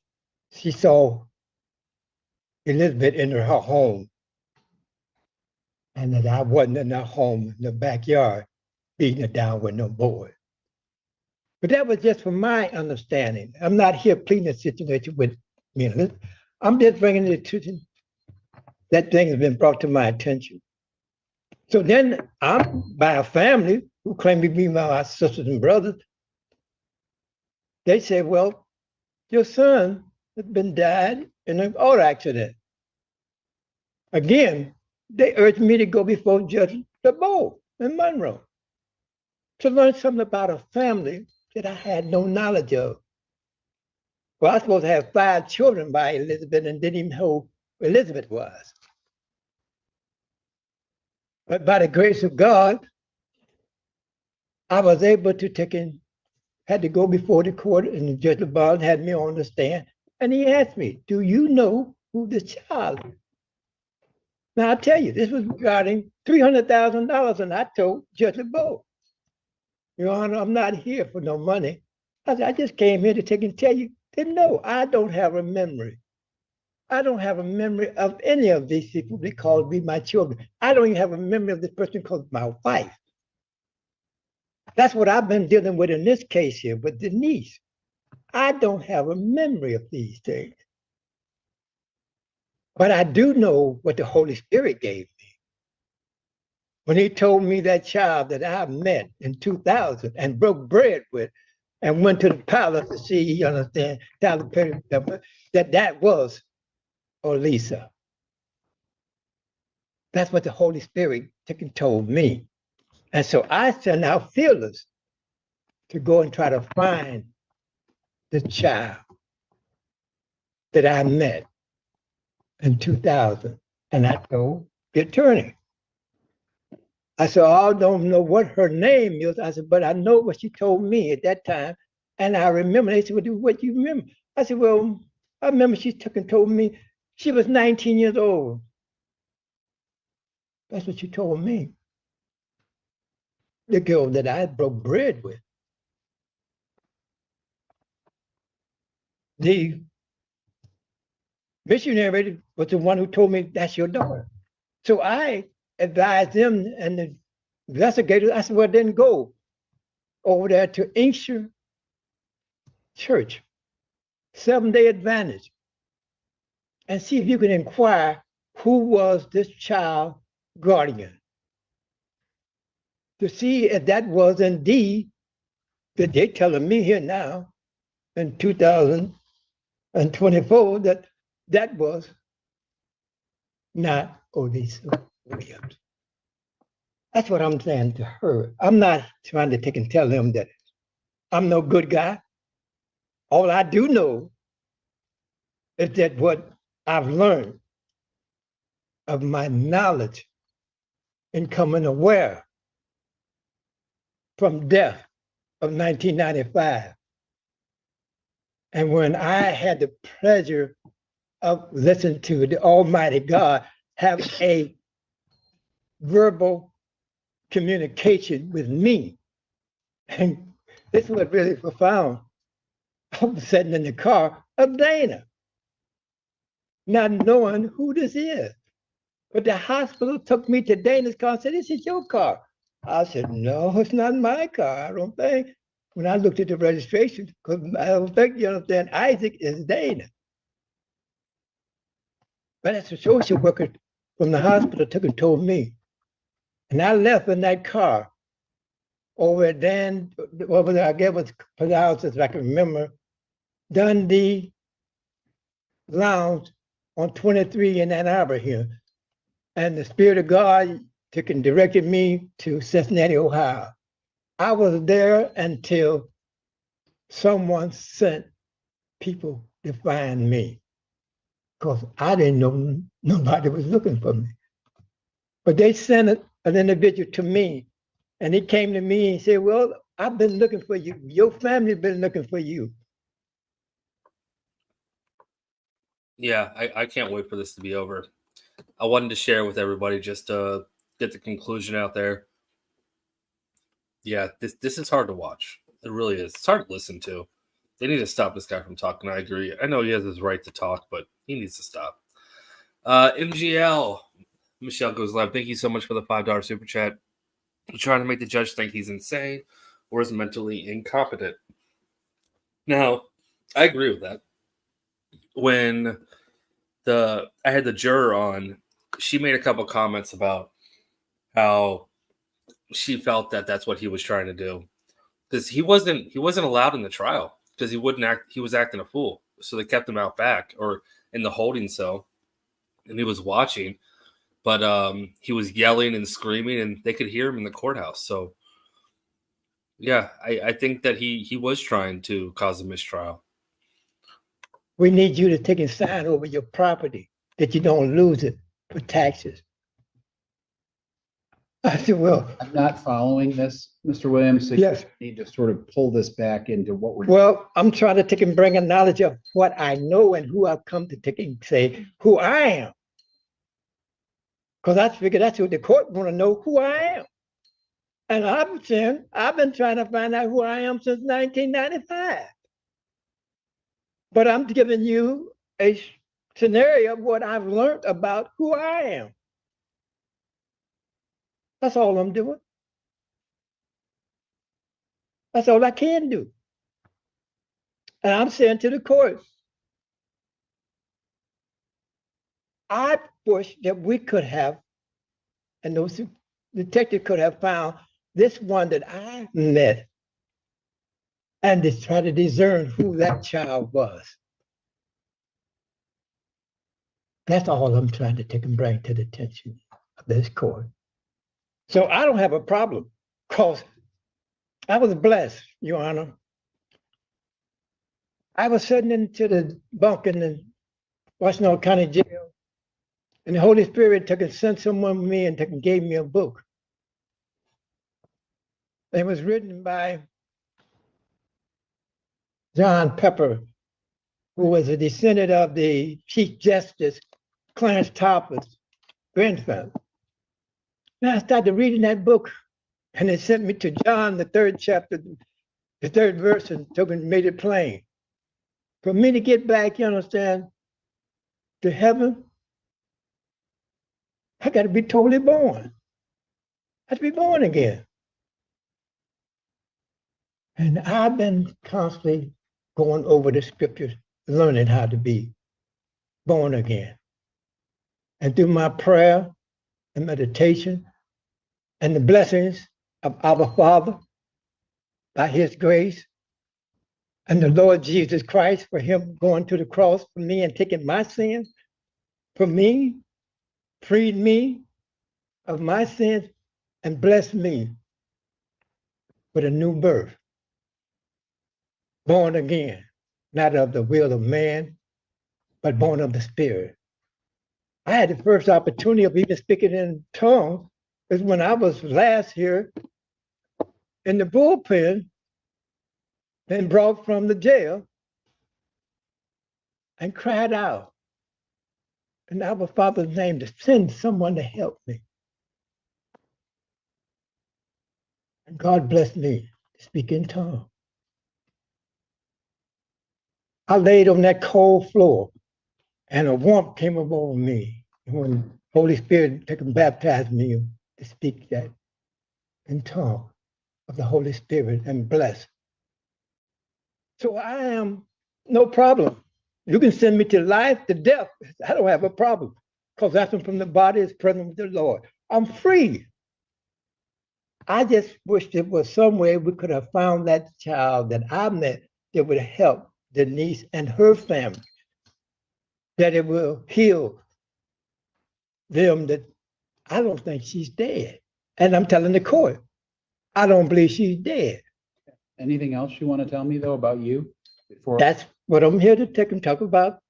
She saw Elizabeth in her home, and that I wasn't in her home in the backyard beating her down with no board. But that was just from my understanding. I'm not here pleading the situation with me and Elizabeth. I'm just bringing the attention that thing has been brought to my attention. So then I'm by a family who claim to be my sisters and brothers. They say, well, your son has been died in an auto accident. Again, they urged me to go before Judge LeBeau in Monroe to learn something about a family that I had no knowledge of. Well, I was supposed to have 5 children by Elizabeth and didn't even know who Elizabeth was. But by the grace of God, I was able to had to go before the court, and the Judge LeBeau had me on the stand, and he asked me, do you know who the child is? Now, I tell you, this was regarding $300,000, and I told Judge LeBeau, Your Honor, I'm not here for no money. I said, I just came here to take and tell you that no, I don't have a memory. I don't have a memory of any of these people they called me my children. I don't even have a memory of this person called my wife. That's what I've been dealing with in this case here with Denise. I don't have a memory of these things. But I do know what the Holy Spirit gave me. When he told me that child that I met in 2000 and broke bread with and went to the palace to see, you understand, that was Olisa. That's what the Holy Spirit told me. And so I sent out feelers to go and try to find the child that I met in 2000. And I told the attorney. I said, I don't know what her name is. I said, but I know what she told me at that time. And I remember, they said, well, what do you remember? I said, well, I remember she took and told me she was 19 years old. That's what she told me. The girl that I broke bread with. The missionary was the one who told me, that's your daughter. So I advised them and the investigators, I said, well, then go over there to Inkster Church, Seventh-day Adventist, and see if you can inquire who was this child guardian, to see if that was indeed, that they're telling me here now in 2024 that that was not Odessa Williams. That's what I'm saying to her. I'm not trying to take and tell them that I'm no good guy. All I do know is that what I've learned of my knowledge in coming aware from death of 1995. And when I had the pleasure of listening to the Almighty God have a verbal communication with me, and this was really profound. I was sitting in the car of Dana, not knowing who this is. But the hospital took me to Dana's car and said, this is your car. I said, no, it's not my car, I don't think. When I looked at the registration, because I don't think you understand, Isaac is Dana. But as a social worker from the hospital took and told me. And I left in that car over at Dan, what was it? I guess it was pronounced, as I can remember, Dundee Lounge on 23 in Ann Arbor here. And the Spirit of God took and directed me to Cincinnati, Ohio. I was there until someone sent people to find me, because I didn't know nobody was looking for me. But they sent an individual to me, and he came to me and said, well, I've been looking for you. Your family's been looking for you. Yeah, I can't wait for this to be over. I wanted to share with everybody just to get the conclusion out there. Yeah, this is hard to watch. It really is. It's hard to listen to. They need to stop this guy from talking. I agree. I know he has his right to talk, but he needs to stop. MGL, Michelle goes live. Thank you so much for the $5 super chat. I'm trying to make the judge think he's insane or is mentally incompetent. Now, I agree with that. When I had the juror on, she made a couple comments about how she felt that that's what he was trying to do, because he wasn't allowed in the trial because he was acting a fool. So they kept him out back or in the holding cell, and he was watching, but he was yelling and screaming, and they could hear him in the courthouse. So yeah, I think that he was trying to cause a mistrial. We need you to take and sign over your property that you don't lose it for taxes. I said, well, I'm not following this, Mr. Williams. So yes. You need to sort of pull this back into what we're. Well, I'm trying to take and bring a knowledge of what I know and who I've come to take and say who I am. Because I figure that's what the court want to know, who I am. And I've been trying to find out who I am since 1995. But I'm giving you a scenario of what I've learned about who I am. That's all I'm doing. That's all I can do. And I'm saying to the court, I wish that we could have, and those detectives could have found this one that I met and to try to discern who that child was. That's all I'm trying to take and bring to the attention of this court. So I don't have a problem, because I was blessed, Your Honor. I was sitting into the bunk in the Washington County Jail, and the Holy Spirit took and sent someone with me and took and gave me a book. It was written by John Pepper, who was a descendant of the Chief Justice Clarence Topper's grandfather. And I started reading that book, and it sent me to John, the 3rd chapter, the 3rd verse, and took and made it plain. For me to get back, you understand, to heaven, I got to be totally born. I have to be born again. And I've been constantly going over the scriptures, learning how to be born again. And through my prayer and meditation and the blessings of our Father, by his grace, and the Lord Jesus Christ for him going to the cross for me and taking my sins for me, freed me of my sins, and blessed me with a new birth, born again, not of the will of man, but born of the Spirit. I had the first opportunity of even speaking in tongues is when I was last here in the bullpen, been brought from the jail and cried out in our Father's name to send someone to help me. And God blessed me to speak in tongues. I laid on that cold floor and a warmth came over me. And when Holy Spirit took and baptized me to speak that in tongues of the Holy Spirit and bless. So I am no problem. You can send me to life, to death. I don't have a problem because absent from the body is present with the Lord. I'm free. I just wish there was some way we could have found that child that I met that would help Denise and her family, that it will heal them. That I don't think she's dead. And I'm telling the court, I don't believe she's dead. Anything else you want to tell me, though, about you? Before That's what I'm here to take and talk about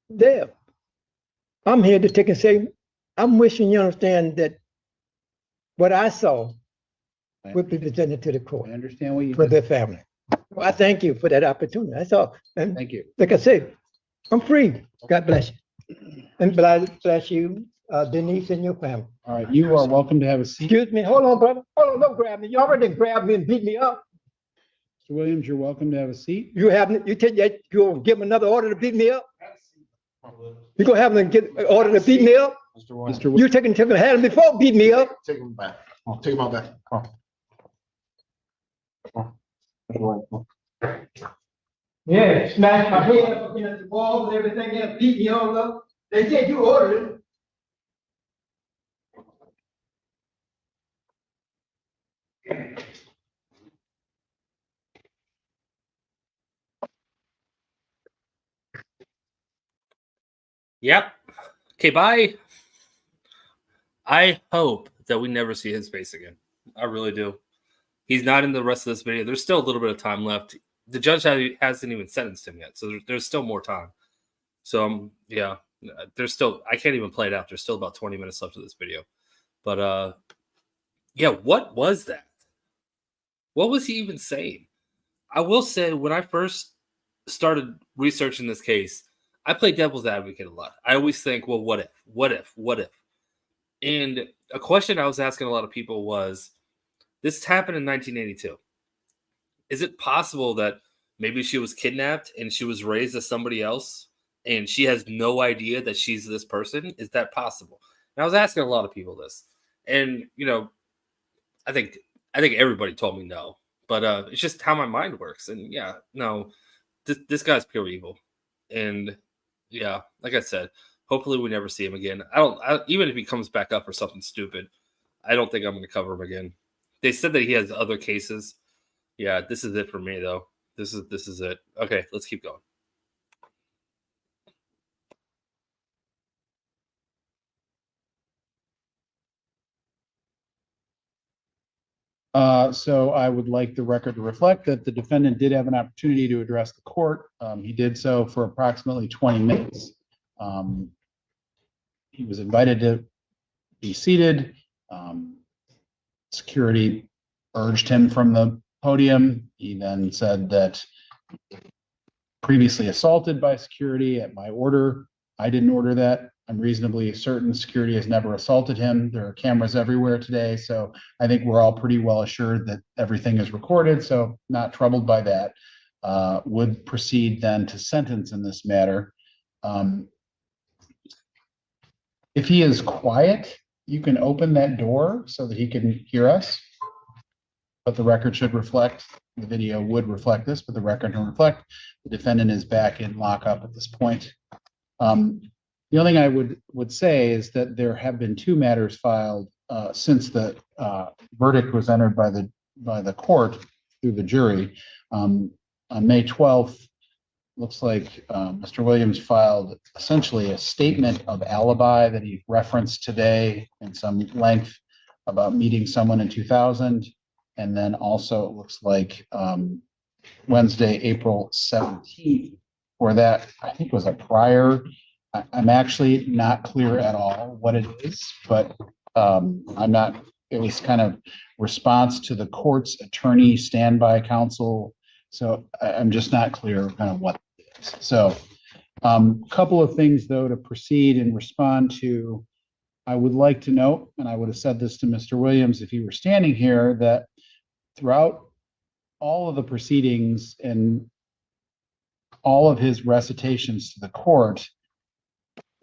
them. I'm here to take and say, I'm wishing you understand that what I saw would be presented to the court I understand what you for did. their family. Well, I thank you for that opportunity. That's all. And Thank you. like I said, I'm free. God bless you. And bless you, Denise and your family. All right, you are welcome to have a seat. Excuse me. Hold on, brother. Hold on. Don't grab me. You already grabbed me and beat me up. Mr. Williams, you're welcome to have a seat. You take that, you gonna give him another order to beat me up? You gonna have him get an order to beat me up? Mr. You taking him had him before beat me up. Take him back. Oh, take him out back. Come on. Yeah, smash my head up against the wall and everything else, beat me all up. They said you ordered it. Yep. Okay, bye. I hope that we never see his face again. I really do. He's not in the rest of this video. There's still a little bit of time left. The judge hasn't even sentenced him yet, so there's still more time. So, yeah, there's still, I can't even play it out. There's still about 20 minutes left of this video. But, yeah, what was that? What was he even saying? I will say, when I first started researching this case, I play devil's advocate a lot. I always think, well, what if? What if? What if? And a question I was asking a lot of people was, this happened in 1982. Is it possible that maybe she was kidnapped and she was raised as somebody else and she has no idea that she's this person? Is that possible? And I was asking a lot of people this. And, you know, I think everybody told me no. But it's just how my mind works. And, yeah, no, this guy's pure evil. And, yeah, like I said, hopefully we never see him again. Even if he comes back up for something stupid, I don't think I'm going to cover him again. They said that he has other cases. Yeah, this is it for me, though. This is it. Okay, let's keep going. So I would like the record to reflect that the defendant did have an opportunity to address the court. He did so for approximately 20 minutes. He was invited to be seated. Security urged him from the podium. He then said that previously assaulted by security at my order. I didn't order that. I'm reasonably certain security has never assaulted him. There are cameras everywhere today, so I think we're all pretty well assured that everything is recorded, so not troubled by that. Would proceed then to sentence in this matter. If he is quiet, you can open that door so that he can hear us. But the record should reflect, the video would reflect this, but the record can reflect the defendant is back in lockup at this point. The only thing I would say is that there have been 2 matters filed since the verdict was entered by the court through the jury. On May 12th, looks like Mr. Williams filed essentially a statement of alibi that he referenced today in some length about meeting someone in 2000. And then also it looks like Wednesday, April 17th, for that, I think was a prior. I'm actually not clear at all what it is, but I'm not, it was kind of response to the court's attorney standby counsel. So I'm just not clear kind of what it is. So a couple of things though to proceed and respond to. I would like to note, and I would have said this to Mr. Williams if he were standing here, that throughout all of the proceedings and all of his recitations to the court,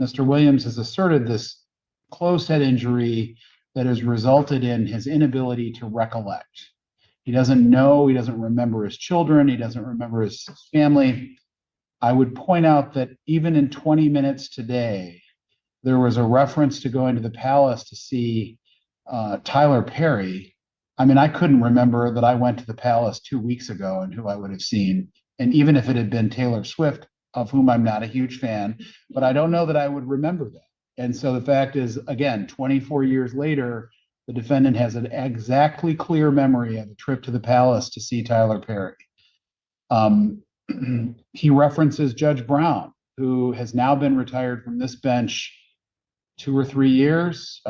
Mr. Williams has asserted this closed head injury that has resulted in his inability to recollect. He doesn't know, he doesn't remember his children, he doesn't remember his family. I would point out that even in 20 minutes today, there was a reference to going to the palace to see Tyler Perry. I mean, I couldn't remember that I went to the palace 2 weeks ago and who I would have seen. And even if it had been Taylor Swift, of whom I'm not a huge fan, but I don't know that I would remember that. And so the fact is, again, 24 years later, the defendant has an exactly clear memory of a trip to the palace to see Tyler Perry. He references Judge Brown, who has now been retired from this bench 2 or 3 years.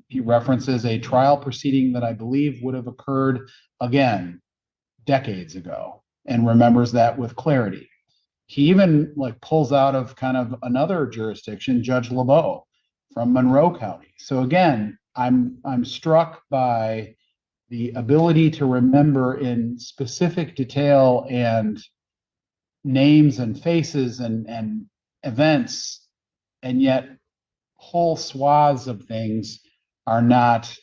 He references a trial proceeding that I believe would have occurred, again, decades ago, and remembers that with clarity. He even pulls out of kind of another jurisdiction, Judge LeBeau from Monroe County. So again, I'm struck by the ability to remember in specific detail and names and faces and events, and yet whole swaths of things are not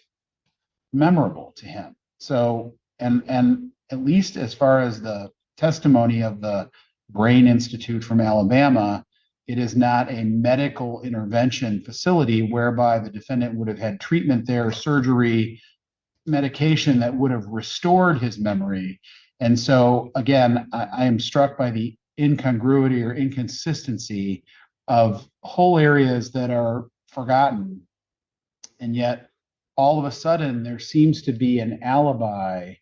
memorable to him. So, and at least as far as the testimony of the Brain Institute from Alabama, it is not a medical intervention facility whereby the defendant would have had treatment there, surgery, medication that would have restored his memory. And so again, I am struck by the incongruity or inconsistency of whole areas that are forgotten. And yet all of a sudden there seems to be an alibi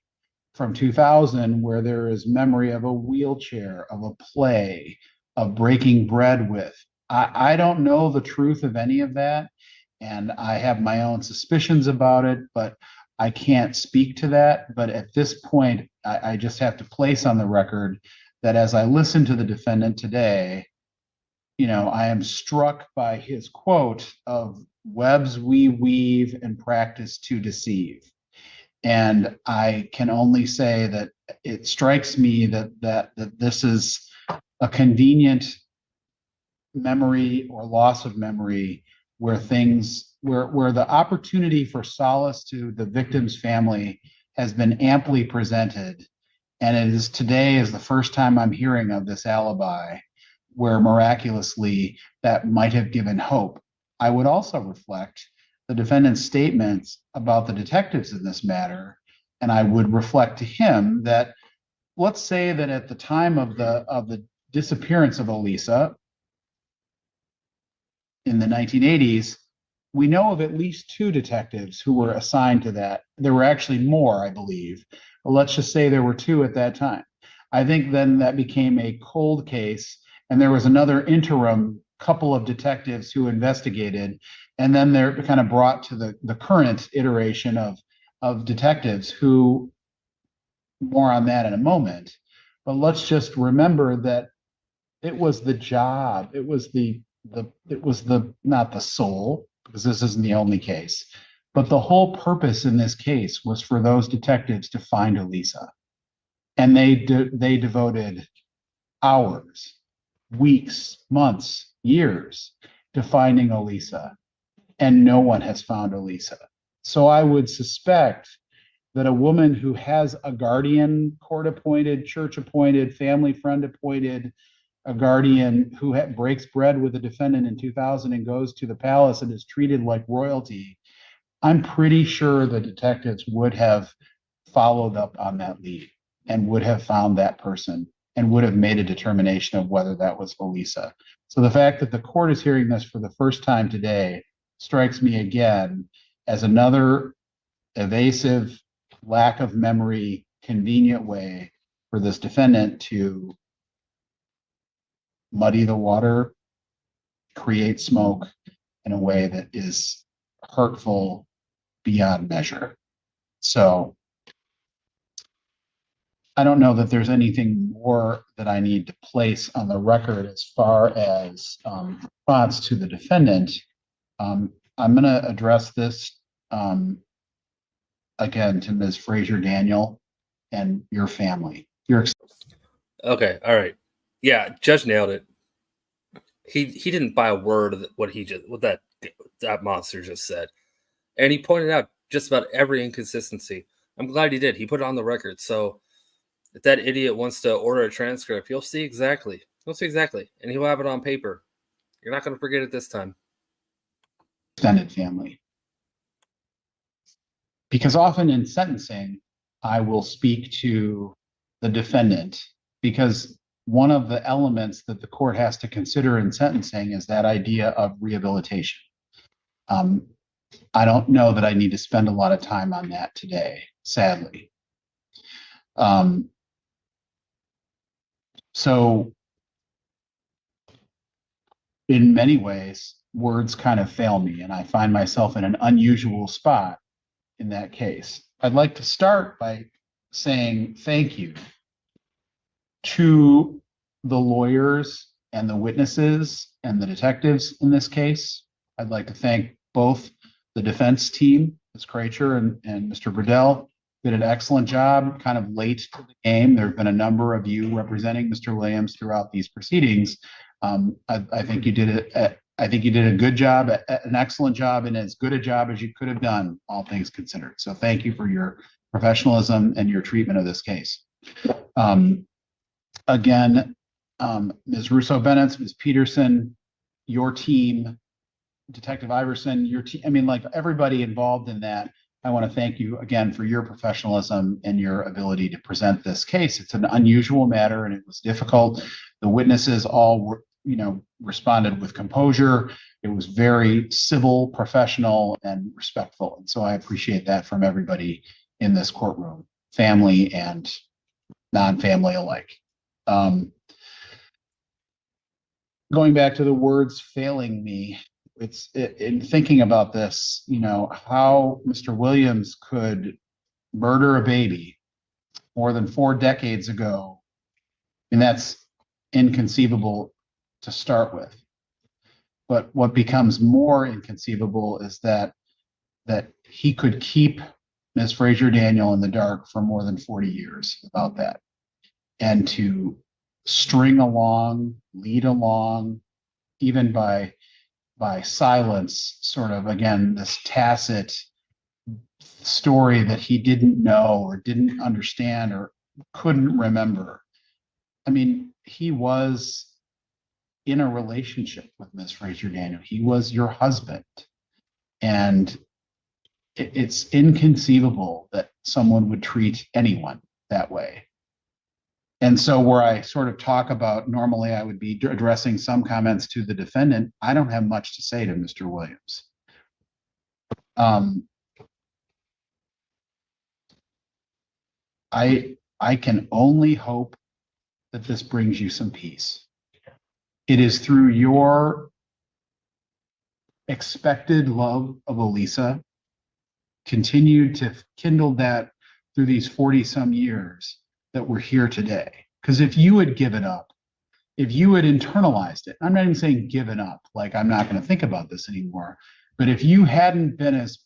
from 2000 where there is memory of a wheelchair, of a play, of breaking bread with. I don't know the truth of any of that, and I have my own suspicions about it, but I can't speak to that. But at this point, I just have to place on the record that as I listen to the defendant today, I am struck by his quote of webs we weave and practice to deceive. And I can only say that it strikes me that this is a convenient memory or loss of memory where the opportunity for solace to the victim's family has been amply presented. And it is today is the first time I'm hearing of this alibi where miraculously that might have given hope. I would also reflect the defendant's statements about the detectives in this matter, and I would reflect to him that, let's say that at the time of the disappearance of Elisa in the 1980s, we know of at least 2 detectives who were assigned to that. There were actually more, I believe, but let's just say there were 2 at that time. I think then that became a cold case, and there was another interim couple of detectives who investigated, and then they're kind of brought to the current iteration of detectives who, more on that in a moment. But let's just remember that it was the job, it was not the soul, because this isn't the only case, but the whole purpose in this case was for those detectives to find Elisa. And they devoted hours, weeks, months, years to finding Elisa. and no one has found Elisa. So I would suspect that a woman who has a guardian, court appointed, church appointed, family friend appointed, a guardian who breaks bread with a defendant in 2000 and goes to the palace and is treated like royalty, I'm pretty sure the detectives would have followed up on that lead and would have found that person and would have made a determination of whether that was Elisa. So the fact that the court is hearing this for the first time today strikes me again as another evasive, lack of memory, convenient way for this defendant to muddy the water, create smoke in a way that is hurtful beyond measure. So I don't know that there's anything more that I need to place on the record as far as response to the defendant. I'm going to address this again to Ms. Fraser Daniel and your family. Okay, all right. Yeah, Judge nailed it. He didn't buy a word of what that monster just said. And he pointed out just about every inconsistency. I'm glad he did. He put it on the record. So if that idiot wants to order a transcript, you'll see exactly. You'll see exactly. And he'll have it on paper. You're not going to forget it this time. Extended family. Because often in sentencing, I will speak to the defendant because one of the elements that the court has to consider in sentencing is that idea of rehabilitation. I don't know that I need to spend a lot of time on that today, sadly. So in many ways, words kind of fail me, and I find myself in an unusual spot in that case. I'd like to start by saying thank you to the lawyers and the witnesses and the detectives in this case. I'd like to thank both the defense team, Ms. Kraicher and Mr. Burdell, did an excellent job, kind of late to the game. There have been a number of you representing Mr. Williams throughout these proceedings. I think you did it. I think you did a good job, an excellent job, and as good a job as you could have done, all things considered. So thank you for your professionalism and your treatment of this case. Again, Ms. Russo-Bennett, Ms. Peterson, your team, Detective Iverson, your team, I mean, like everybody involved in that, I want to thank you again for your professionalism and your ability to present this case. It's an unusual matter and it was difficult. The witnesses all were, responded with composure. It was very civil, professional, and respectful. And so I appreciate that from everybody in this courtroom, family and non-family alike. Going back to the words failing me, in thinking about this, how Mr. Williams could murder a baby more than 4 decades ago, and that's inconceivable to start with. But what becomes more inconceivable is that he could keep Ms. Fraser Daniel in the dark for more than 40 years about that, and to string along, lead along, even by silence, sort of, again, this tacit story that he didn't know or didn't understand or couldn't remember. I mean, he was in a relationship with Ms. Fraser Daniel. He was your husband. And it's inconceivable that someone would treat anyone that way. And so where I sort of talk about, normally I would be addressing some comments to the defendant, I don't have much to say to Mr. Williams. I can only hope that this brings you some peace. It is through your expected love of Elisa, continued to kindle that through these 40 some years, that we're here today. Because if you had given up, if you had internalized it, I'm not even saying given up, like I'm not going to think about this anymore, but if you hadn't been as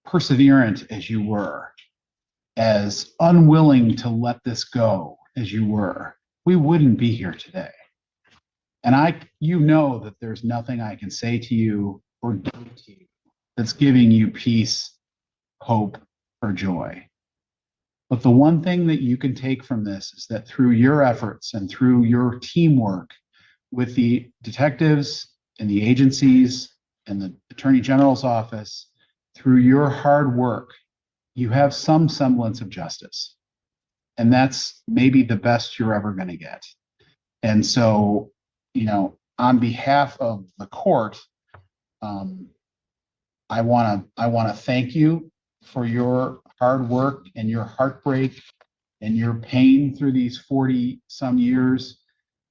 perseverant as you were, as unwilling to let this go as you were, we wouldn't be here today. And you know that there's nothing I can say to you or do to you that's giving you peace, hope, or joy. But the one thing that you can take from this is that through your efforts and through your teamwork with the detectives and the agencies and the Attorney General's office, through your hard work, you have some semblance of justice. And that's maybe the best you're ever going to get. And so, on behalf of the court, I want to thank you for your hard work and your heartbreak and your pain through these 40 some years,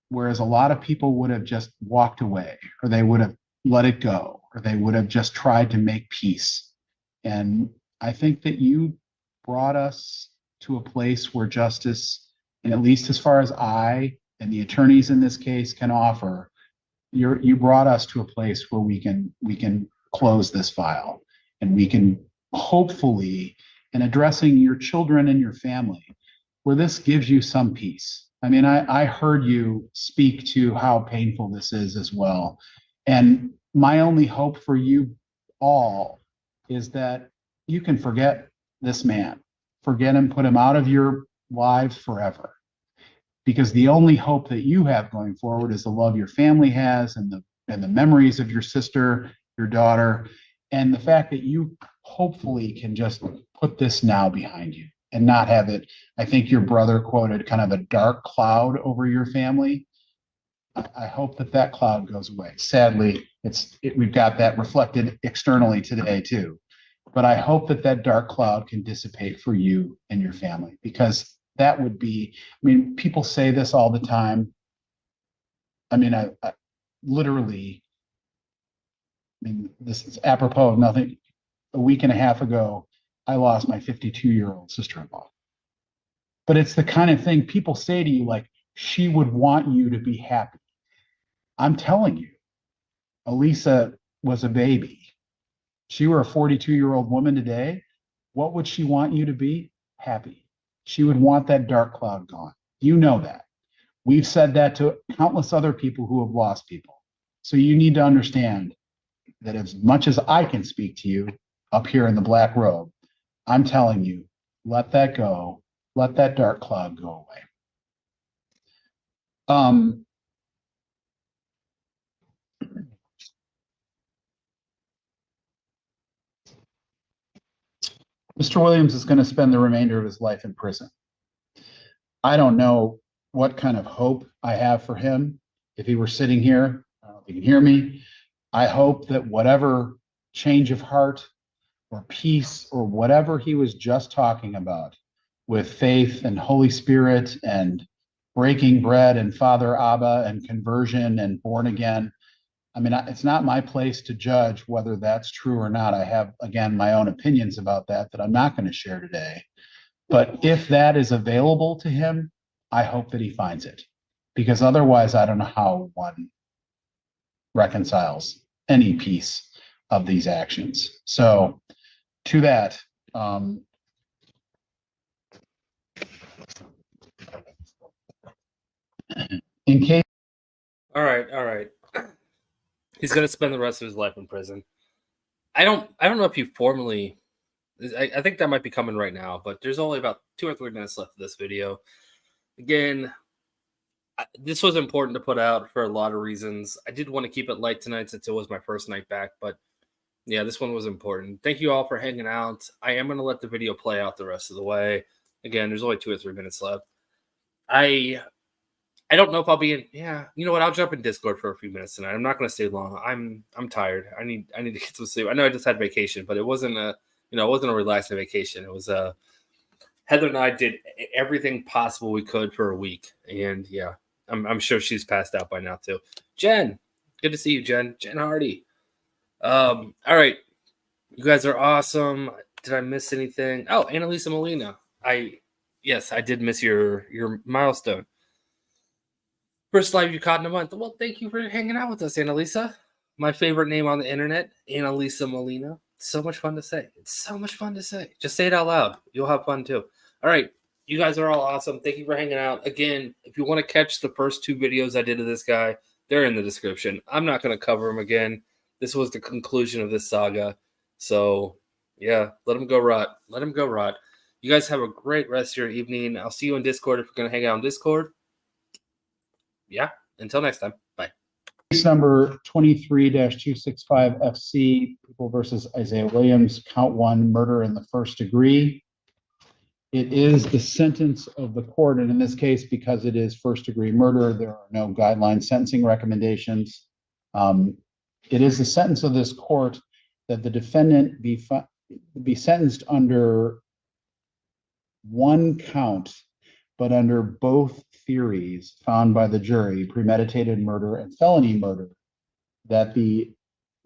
whereas a lot of people would have just walked away, or they would have let it go, or they would have just tried to make peace. And I think that you brought us to a place where justice, and at least as far as I and the attorneys in this case can offer, you brought us to a place where we can close this file, and we can hopefully, in addressing your children and your family, where this gives you some peace. I mean, I heard you speak to how painful this is as well. And my only hope for you all is that you can forget this man, forget him, put him out of your lives forever. Because the only hope that you have going forward is the love your family has, and the memories of your sister, your daughter, and the fact that you hopefully can just put this now behind you and not have it. I think your brother quoted kind of a dark cloud over your family. I hope that cloud goes away. Sadly, we've got that reflected externally today too. But I hope that dark cloud can dissipate for you and your family, because that would be, people say this all the time. I literally, this is apropos of nothing. A week and a half ago, I lost my 52-year-old sister-in-law. But it's the kind of thing people say to you, like, she would want you to be happy. I'm telling you, Elisa was a baby. She were a 42-year-old woman today, what would she want you to be? Happy. She would want that dark cloud gone. You know that. We've said that to countless other people who have lost people. So you need to understand that as much as I can speak to you up here in the black robe, I'm telling you, let that go. Let that dark cloud go away. Mr. Williams is going to spend the remainder of his life in prison. I don't know what kind of hope I have for him. If he were sitting here, I don't know if he can hear me. I hope that whatever change of heart or peace or whatever he was just talking about with faith and Holy Spirit and breaking bread and Father Abba and conversion and born again. It's not my place to judge whether that's true or not. I have, again, my own opinions about that I'm not going to share today. But if that is available to him, I hope that he finds it, because otherwise I don't know how one reconciles any piece of these actions. So to that, in case. All right. He's going to spend the rest of his life in prison. I don't know if you formally, I think that might be coming right now, but there's only about 2 or 3 minutes left of this video. Again, this was important to put out for a lot of reasons. I did want to keep it light tonight since it was my first night back, but yeah, this one was important. Thank you all for hanging out. I am going to let the video play out the rest of the way. Again, there's only 2 or 3 minutes left. I don't know if I'll be in. Yeah, you know what? I'll jump in Discord for a few minutes tonight. I'm not going to stay long. I'm tired. I need to get some sleep. I know I just had vacation, but it wasn't a relaxing vacation. It was Heather and I did everything possible we could for a week, and yeah, I'm sure she's passed out by now too. Jen, good to see you, Jen Hardy. All right, you guys are awesome. Did I miss anything? Oh, Annalisa Molina. Yes, I did miss your milestone. First live you caught in a month. Well, thank you for hanging out with us, Annalisa. My favorite name on the internet, Annalisa Molina. So much fun to say. It's so much fun to say. Just say it out loud. You'll have fun too. All right. You guys are all awesome. Thank you for hanging out. Again, if you want to catch the first 2 videos I did of this guy, They're in the description. I'm not going to cover them again. This was the conclusion of this saga. So, yeah, let them go rot. Let them go rot. You guys have a great rest of your evening. I'll see you in Discord if you're going to hang out on Discord. Yeah, until next time. Bye. Case number 23-265 FC, People versus Isiah Williams, count 1, murder in the first degree. It is the sentence of the court, and in this case, because it is first degree murder, there are no guideline sentencing recommendations. It is the sentence of this court that the defendant be sentenced under one count, but under both theories found by the jury, premeditated murder and felony murder, that the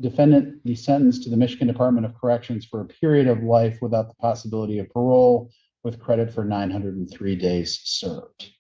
defendant be sentenced to the Michigan Department of Corrections for a period of life without the possibility of parole, with credit for 903 days served.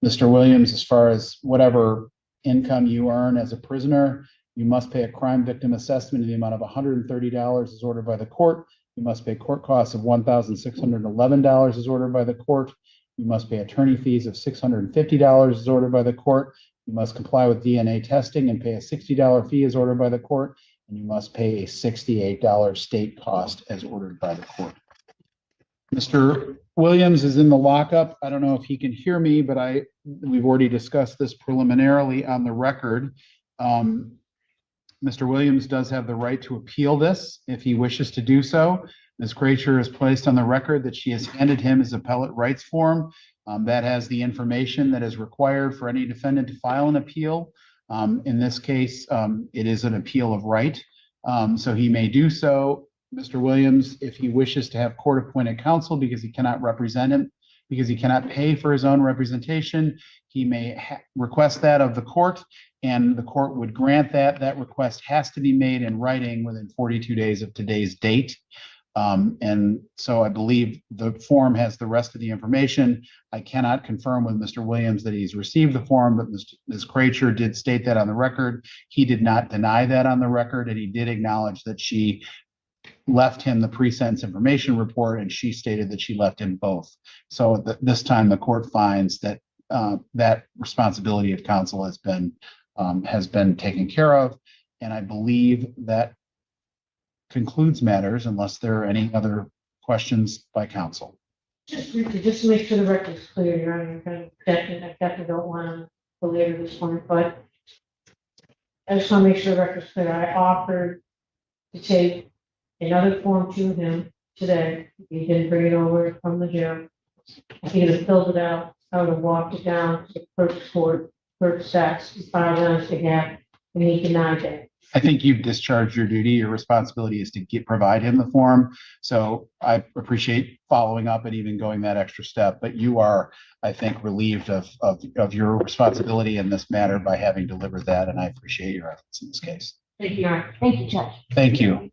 Mr. Williams, as far as whatever income you earn as a prisoner, you must pay a crime victim assessment in the amount of $130 as ordered by the court. You must pay court costs of $1,611 as ordered by the court. You must pay attorney fees of $650 as ordered by the court. You must comply with DNA testing and pay a $60 fee as ordered by the court. And you must pay a $68 state cost as ordered by the court. Mr. Williams is in the lockup. I don't know if he can hear me, but we've already discussed this preliminarily on the record. Mr. Williams does have the right to appeal this if he wishes to do so. Ms. Kracher has placed on the record that she has handed him his appellate rights form. That has the information that is required for any defendant to file an appeal. In this case, it is an appeal of right, so he may do so. Mr. Williams, if he wishes to have court-appointed counsel because he cannot represent him, because he cannot pay for his own representation, he may request that of the court, and the court would grant that. That request has to be made in writing within 42 days of today's date. And so I believe the form has the rest of the information. I cannot confirm with Mr. Williams that he's received the form, but Ms. Kracher did state that on the record. He did not deny that on the record, and he did acknowledge that she left him the pre-sentence information report, and she stated that she left him both. So this time the court finds that that responsibility of counsel has been taken care of, and I believe that concludes matters unless there are any other questions by counsel. Just to make sure the record is clear, Your Honor, I definitely don't want to belabor this one, but I just want to make sure the record is clear. I offered to take another form to him today. He didn't bring it over from the jail. He would have filled it out. I would have walked it down to the clerk's court, clerk Sachs, and filed it on his behalf, and he denied that. I think you've discharged your duty. Your responsibility is to provide him the form. So I appreciate following up and even going that extra step, but you are, I think, relieved of your responsibility in this matter by having delivered that, and I appreciate your efforts in this case. Thank you, Your Honor. Thank you, Judge. Thank you.